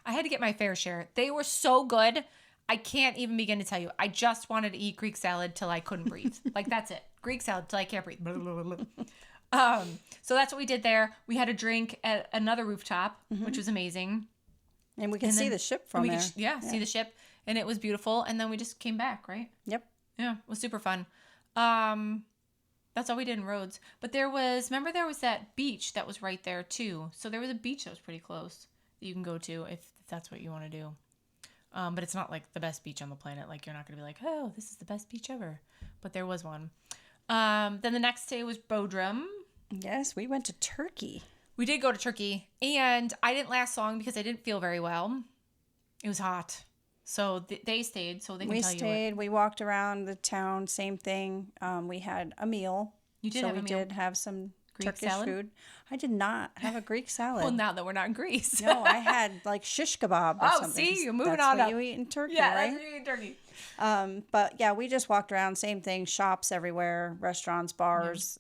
I had to get my fair share. They were so good. I can't even begin to tell you. I just wanted to eat Greek salad till I couldn't breathe. Like, that's it. Greek salad till I can't breathe. So that's what we did there. We had a drink at another rooftop, which was amazing. And we can see the ship from there. See the ship. And it was beautiful. And then we just came back, right? Yep. Yeah, it was super fun. That's all we did in Rhodes. But there was that beach that was right there too. So there was a beach that was pretty close that you can go to if that's what you want to do. But it's not like the best beach on the planet. Like, you're not going to be like, oh, this is the best beach ever. But there was one. Then the next day was Bodrum. Yes, we went to Turkey. We did go to Turkey, and I didn't last long because I didn't feel very well. It was hot. So they stayed, so they can tell you. We stayed. We walked around the town, same thing. We had a meal. You did have a meal. So we did have some Greek Turkish food. I did not have a Greek salad. Well, now that we're not in Greece. No, I had like shish kebab or something. See, you're moving that's on what up. You eat in Turkey, yeah, right? That's what you eat in Turkey. But yeah, we just walked around, same thing, shops everywhere, restaurants, bars.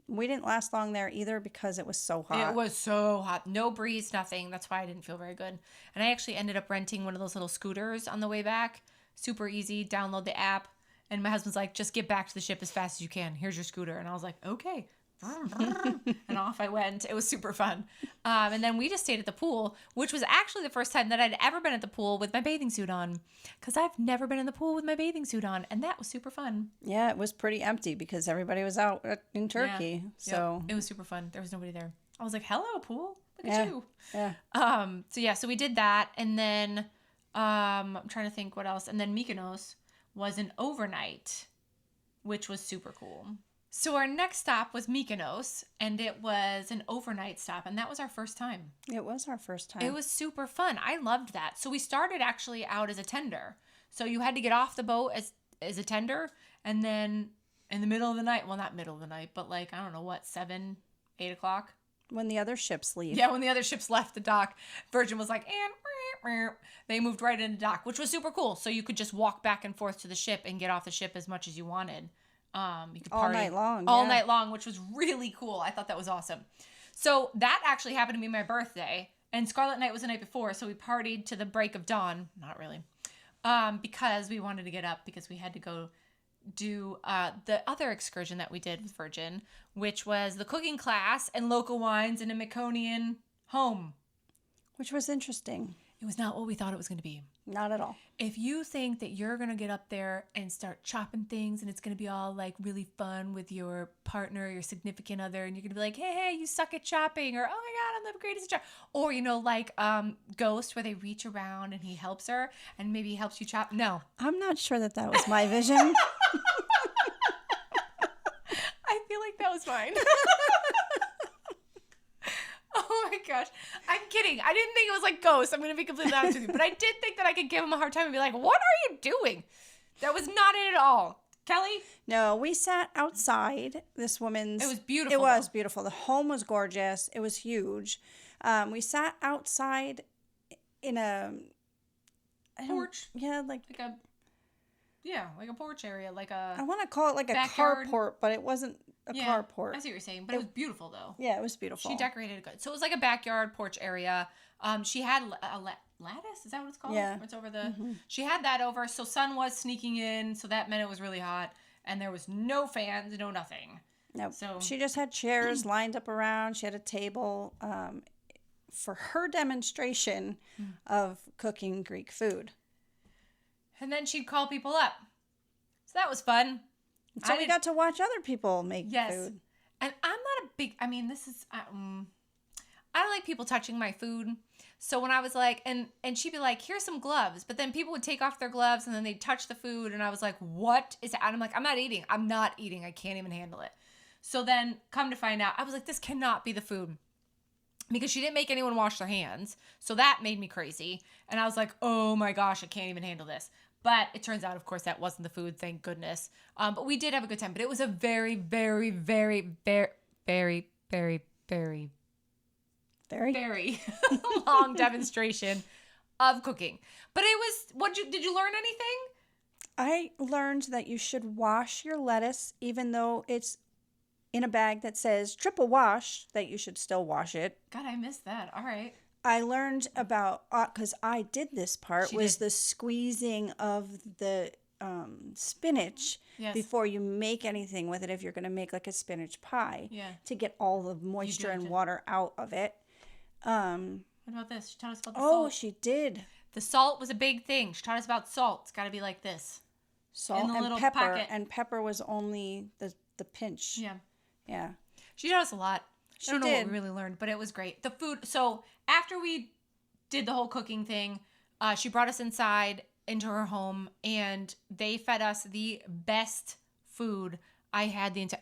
We didn't last long there either because it was so hot. It was so hot. No breeze, nothing. That's why I didn't feel very good. And I actually ended up renting one of those little scooters on the way back. Super easy. Download the app. And my husband's like, just get back to the ship as fast as you can. Here's your scooter. And I was like, okay. And off I went. It was super fun. And then we just stayed at the pool, which was actually the first time that I'd ever been at the pool with my bathing suit on, because I've never been in the pool with my bathing suit on, and that was super fun. Yeah, it was pretty empty because everybody was out in Turkey. Yeah. So It was super fun. There was nobody there. I was like, hello, pool. Look at you. Yeah. So we did that, and then I'm trying to think what else. And then Mykonos was an overnight, which was super cool. So our next stop was Mykonos, and it was an overnight stop, and that was our first time. It was our first time. It was super fun. I loved that. So we started actually out as a tender. So you had to get off the boat as a tender, and then in the middle of the night. Well, not middle of the night, but like, I don't know what, 7, 8 o'clock? When the other ships leave. Yeah, when the other ships left the dock, Virgin was like, and they moved right into dock, which was super cool. So you could just walk back and forth to the ship and get off the ship as much as you wanted. You could party all night long, which was really cool. I thought that was awesome. So that actually happened to be my birthday, and Scarlet Night was the night before. So we partied to the break of dawn. Not really, because we wanted to get up because we had to go do the other excursion that we did with Virgin, which was the cooking class and local wines in a Mykonos home. Which was interesting. It was not what we thought it was going to be. Not at all. If you think that you're going to get up there and start chopping things and it's going to be all like really fun with your partner, your significant other, and you're going to be like, hey, you suck at chopping, or oh my God, I'm the greatest at chopping. Or, like Ghost, where they reach around and he helps her and maybe he helps you chop. No. I'm not sure that was my vision. I feel like that was mine. Oh my gosh. I'm kidding. I didn't think it was like Ghost. I'm going to be completely honest with you. But I did think that I could give him a hard time and be like, what are you doing? That was not it at all. Kelly? No, we sat outside this woman's. It was beautiful. It was beautiful. The home was gorgeous. It was huge. We sat outside in a porch. Yeah, like a porch area, like a. I want to call it like backyard. A carport, but it wasn't a carport. I see what you're saying, but it was beautiful though. Yeah, it was beautiful. She decorated it good, so it was like a backyard porch area. She had a lattice. Is that what it's called? Yeah. It's over the. Mm-hmm. She had that over, so sun was sneaking in, so that meant it was really hot, and there was no fans, no nothing. No. So she just had chairs lined up around. She had a table for her demonstration of cooking Greek food. And then she'd call people up. So that was fun. So we got to watch other people make food. And I'm not a big, this is, I like people touching my food. So when I was like, and she'd be like, here's some gloves. But then people would take off their gloves and then they'd touch the food. And I was like, what is that? And I'm like, I'm not eating. I can't even handle it. So then come to find out, I was like, this cannot be the food. Because she didn't make anyone wash their hands. So that made me crazy. And I was like, oh my gosh, I can't even handle this. But it turns out, of course, that wasn't the food, thank goodness. But we did have a good time. But it was a very, very, very, very, very, very, very, very long demonstration of cooking. But it was, did you learn anything? I learned that you should wash your lettuce, even though it's in a bag that says triple wash, that you should still wash it. God, I missed that. All right. I learned about, because I did this part, the squeezing of the spinach before you make anything with it, if you're going to make like a spinach pie, to get all the moisture and water out of it. What about this? She taught us about the salt. Oh, she did. The salt was a big thing. She taught us about salt. It's got to be like this. Salt and pepper. Pocket. And pepper was only the pinch. Yeah. Yeah. She taught us a lot. I don't know what we really learned, but it was great. The food. So after we did the whole cooking thing, she brought us inside into her home, and they fed us the best food I had the entire.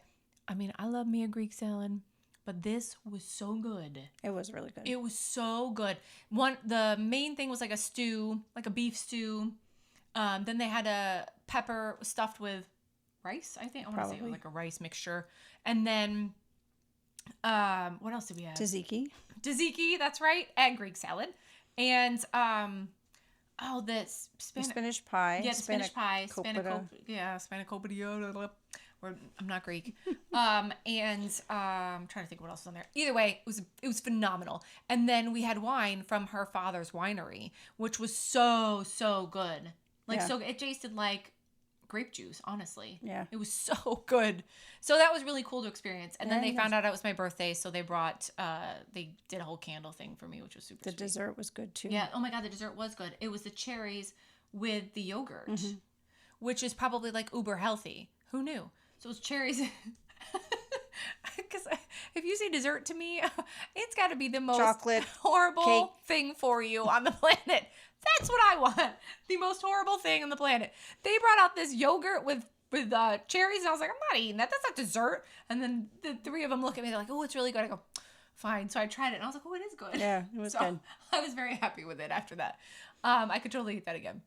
I love me a Greek salad, but this was so good. It was really good. It was so good. The main thing was like a stew, like a beef stew. Then they had a pepper stuffed with rice. I think I want to say it was like a rice mixture, and then. What else did we have? Tzatziki, that's right, and Greek salad, and this spinach pie. Yeah, spinach pie, spanakopita. Or I'm not Greek. I'm trying to think what else was on there. Either way, it was phenomenal. And then we had wine from her father's winery, which was so good. So it tasted like grape juice, honestly. Yeah. It was so good. So that was really cool to experience. And then they found out it was my birthday, so they did a whole candle thing for me, which was super sweet. The dessert was good too. Yeah. Oh my God, the dessert was good. It was the cherries with the yogurt, which is probably like uber healthy. Who knew? So it was cherries. Because if you say dessert to me, it's got to be the most horrible thing for you on the planet. That's what I want. The most horrible thing on the planet. They brought out this yogurt with cherries, and I was like, I'm not eating that. That's not dessert. And then the three of them look at me. They're like, oh, it's really good. I go, fine. So I tried it, and I was like, oh, it is good. Yeah, it was good. I was very happy with it after that. I could totally eat that again.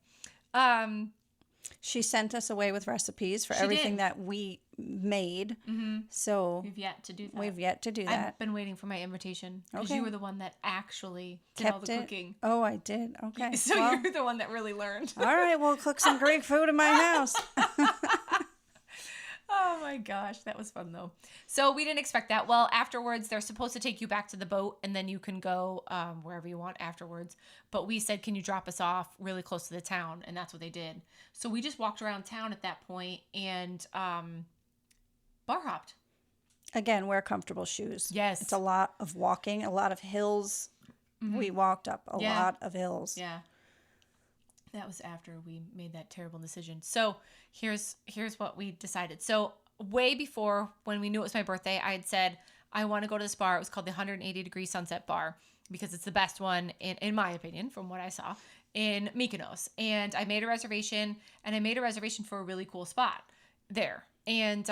She sent us away with recipes for everything that we made. Mm-hmm. So We've yet to do that. we've yet to do that. I've been waiting for my invitation because Okay. you were the one that actually did all the cooking. Oh, I did. Okay. So well, you're the one that really learned. all right, we'll cook some Greek food in my house. Oh my gosh, that was fun though. So we didn't expect that. Well, afterwards, they're supposed to take you back to the boat and then you can go wherever you want afterwards. But we said, can you drop us off really close to the town? And that's what they did. So we just walked around town at that point and bar hopped. Again, wear comfortable shoes. Yes. It's a lot of walking, a lot of hills. Mm-hmm. We walked up a lot of hills. Yeah. That was after we made that terrible decision. So here's what we decided. So way before, when we knew it was my birthday, I had said, I want to go to this bar. It was called the 180-degree Sunset Bar because it's the best one, in my opinion, from what I saw, in Mykonos. And I made a reservation, and I made a reservation for a really cool spot there. And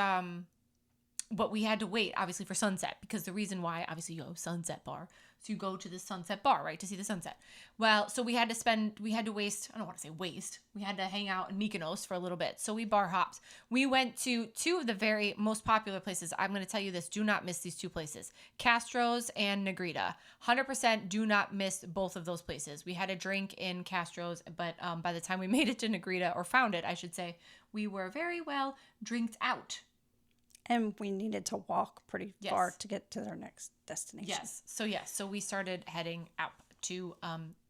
but we had to wait, obviously, for sunset because the reason why, obviously, you go Sunset Bar. So you go to the Sunset Bar, right, to see the sunset. Well, so we had to waste, I don't want to say waste. We had to hang out in Mykonos for a little bit. So we bar hopped. We went to two of the very most popular places. I'm going to tell you this. Do not miss these two places. Castro's and Negrita. 100% do not miss both of those places. We had a drink in Castro's, but by the time we made it to Negrita, or found it, I should say, we were very well drinked out. And we needed to walk pretty far to get to their next destination. Yes. So we started heading out to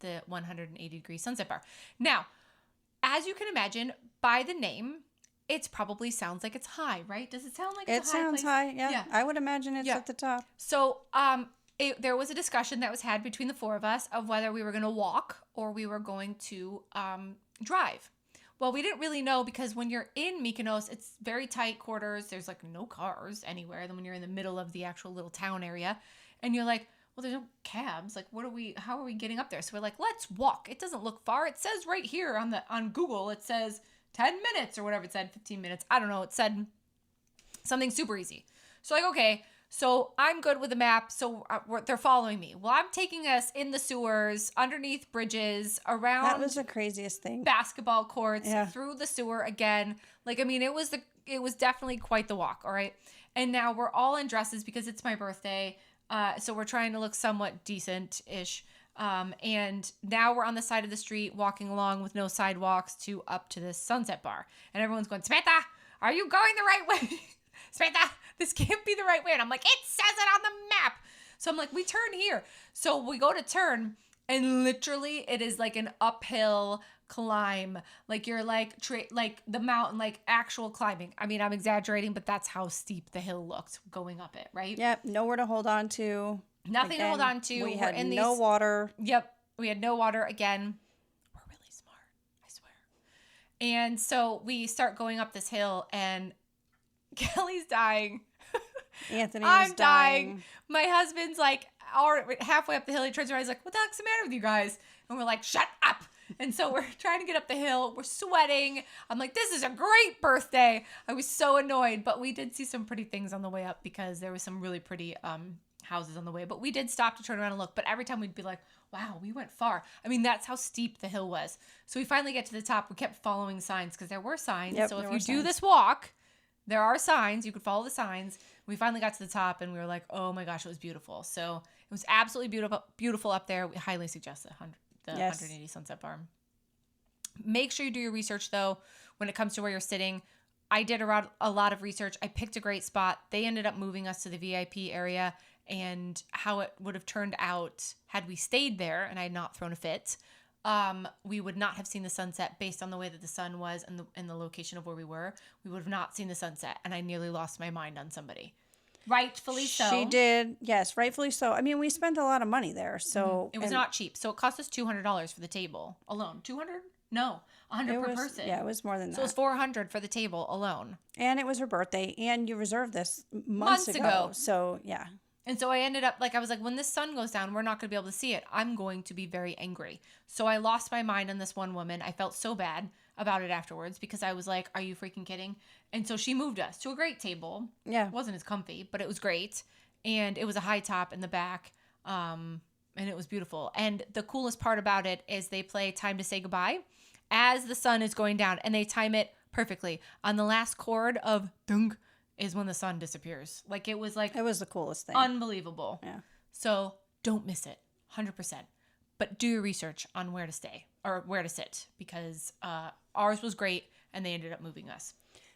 the 180-degree Sunset Bar. Now, as you can imagine, by the name, it probably sounds like it's high, right? Does it sound like it's a high place? It sounds high, yeah. I would imagine it's at the top. So there was a discussion that was had between the four of us of whether we were going to walk or we were going to drive. Well, we didn't really know because when you're in Mykonos, it's very tight quarters. There's like no cars anywhere. Then when you're in the middle of the actual little town area and you're like, well, there's no cabs. Like, how are we getting up there? So we're like, let's walk. It doesn't look far. It says right here on Google, it says 10 minutes or whatever it said, 15 minutes. I don't know. It said something super easy. So like, okay. So I'm good with the map. So they're following me. Well, I'm taking us in the sewers, underneath bridges, around. That was the craziest thing. Basketball courts, through the sewer again. Like, I mean, it was definitely quite the walk. All right. And now we're all in dresses because it's my birthday. So we're trying to look somewhat decent-ish. And now we're on the side of the street walking along with no sidewalks up to this Sunset Bar. And everyone's going, Samantha, are you going the right way? Samantha, this can't be the right way. And I'm like, it says it on the map. So I'm like, we turn here. So we go to turn and literally it is like an uphill climb. Like you're like the mountain, like actual climbing. I mean, I'm exaggerating, but that's how steep the hill looked going up it, right? Yep. Nowhere to hold on to. Nothing to hold on to. We had no water. Yep. We had no water again. We're really smart, I swear. And so we start going up this hill and Kelly's dying. I'm dying. My husband's like halfway up the hill. He turns around. He's like, what the heck's the matter with you guys? And we're like, shut up. And so we're trying to get up the hill. We're sweating. I'm like, this is a great birthday. I was so annoyed. But we did see some pretty things on the way up because there was some really pretty houses on the way. But we did stop to turn around and look. But every time we'd be like, wow, we went far. I mean, that's how steep the hill was. So we finally get to the top. We kept following signs because there were signs. Yep, so if you do this walk, there are signs. You could follow the signs. We finally got to the top and we were like, oh my gosh, it was beautiful. So it was absolutely beautiful up there. We highly suggest the 180 Sunset Bar. Make sure you do your research though when it comes to where you're sitting. I did a lot of research. I picked a great spot. They ended up moving us to the VIP area, and how it would have turned out had we stayed there and I had not thrown a fit, we would not have seen the sunset based on the way that the sun was and the location of where we were. We would have not seen the sunset, and I nearly lost my mind on somebody. Rightfully so. She did. Yes, rightfully so. I mean, we spent a lot of money there, so it was not cheap. So it cost us $200 for the table alone. 200? No, 100 per person. Yeah, it was more than that. So it was 400 for the table alone. And it was her birthday, and you reserved this months ago. So yeah. And so I ended up I was like, when this sun goes down, we're not going to be able to see it. I'm going to be very angry. So I lost my mind on this one woman. I felt so bad about it afterwards because I was like, are you freaking kidding? And so she moved us to a great table. Yeah. It wasn't as comfy, but it was great. And it was a high top in the back. And it was beautiful. And the coolest part about it is they play Time to Say Goodbye as the sun is going down, and they time it perfectly. On the last chord of dung, is when the sun disappears. Like it was like It was the coolest thing. unbelievable. Yeah. So don't miss it, 100%. But do your research on where to stay or where to sit because ours was great and they ended up moving us.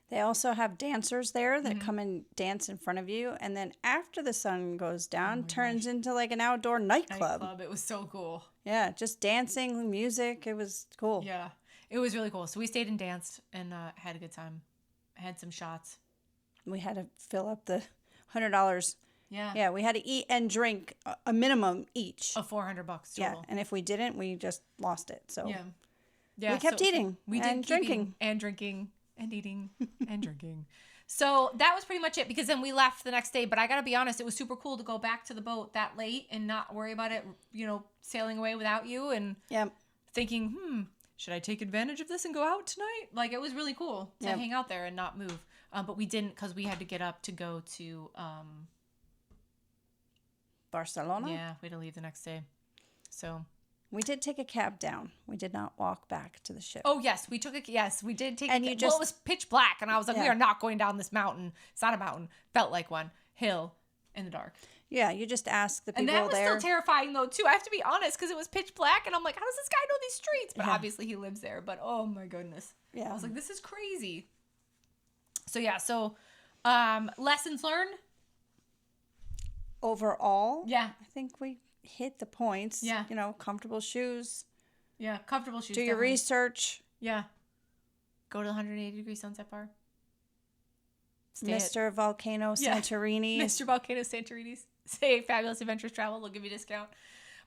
They also have dancers there that come and dance in front of you. And then after the sun goes down, turns into like an outdoor nightclub. It was so cool. Yeah, just dancing, music. It was cool. Yeah, it was really cool. So we stayed and danced and had a good time. Had some shots. We had to fill up the $100. Yeah. Yeah, we had to eat and drink a minimum each. Of $400 total. Yeah, and if we didn't, we just lost it. So yeah, we kept eating and drinking. And drinking and eating and drinking. So that was pretty much it because then we left the next day. But I got to be honest, it was super cool to go back to the boat that late and not worry about it, sailing away without you and thinking, should I take advantage of this and go out tonight? Like it was really cool to hang out there and not move. But we didn't because we had to get up to go to Barcelona. Yeah, we had to leave the next day. So we did take a cab down. We did not walk back to the ship. Oh yes, we took a yes, we did take. And it was pitch black, and I was like, we are not going down this mountain. It's not a mountain. Felt like one hill in the dark. Yeah, you just ask the people there. And that was still terrifying though too. I have to be honest because it was pitch black, and I'm like, how does this guy know these streets? But obviously he lives there. But oh my goodness, I was like, this is crazy. So lessons learned. Overall, I think we hit the points. Yeah. Comfortable shoes. Yeah, comfortable shoes. Do your research. Yeah. Go to the 180-degree sunset bar. Mr. Volcano Santorini. Mr. Volcano Santorini. Say Fabulous Adventures Travel. They'll give you a discount.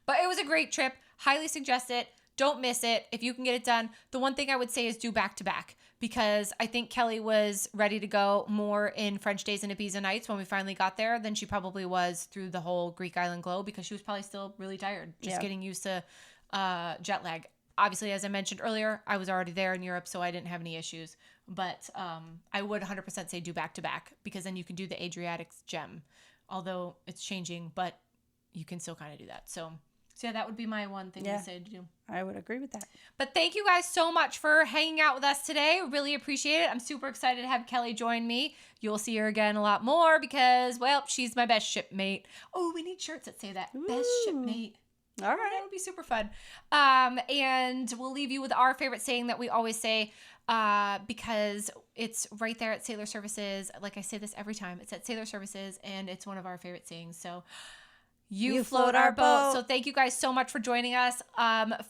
But it was a great trip. Highly suggest it. Don't miss it if you can get it done. The one thing I would say is do back-to-back because I think Kelly was ready to go more in French Days and Ibiza Nights when we finally got there than she probably was through the whole Greek Island Glow because she was probably still really tired, just getting used to jet lag. Obviously, as I mentioned earlier, I was already there in Europe, so I didn't have any issues. But I would 100% say do back-to-back because then you can do the Adriatic Gem, although it's changing, but you can still kind of do that. So yeah, that would be my one thing to say to do. I would agree with that. But thank you guys so much for hanging out with us today. Really appreciate it. I'm super excited to have Kelly join me. You'll see her again a lot more because, well, she's my best shipmate. Oh, we need shirts that say that. Ooh. Best shipmate. All right. That would be super fun. And we'll leave you with our favorite saying that we always say because it's right there at Sailor Services. Like I say this every time. It's at Sailor Services, and it's one of our favorite sayings. So you float our boat. So thank you guys so much for joining us.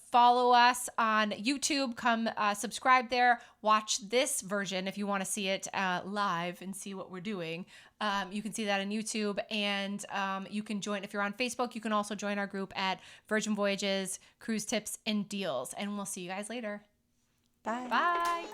Follow us on YouTube. Come subscribe there. Watch this version if you want to see it live and see what we're doing. You can see that on YouTube. And you can join, if you're on Facebook, you can also join our group at Virgin Voyages, Cruise Tips and Deals. And we'll see you guys later. Bye. Bye.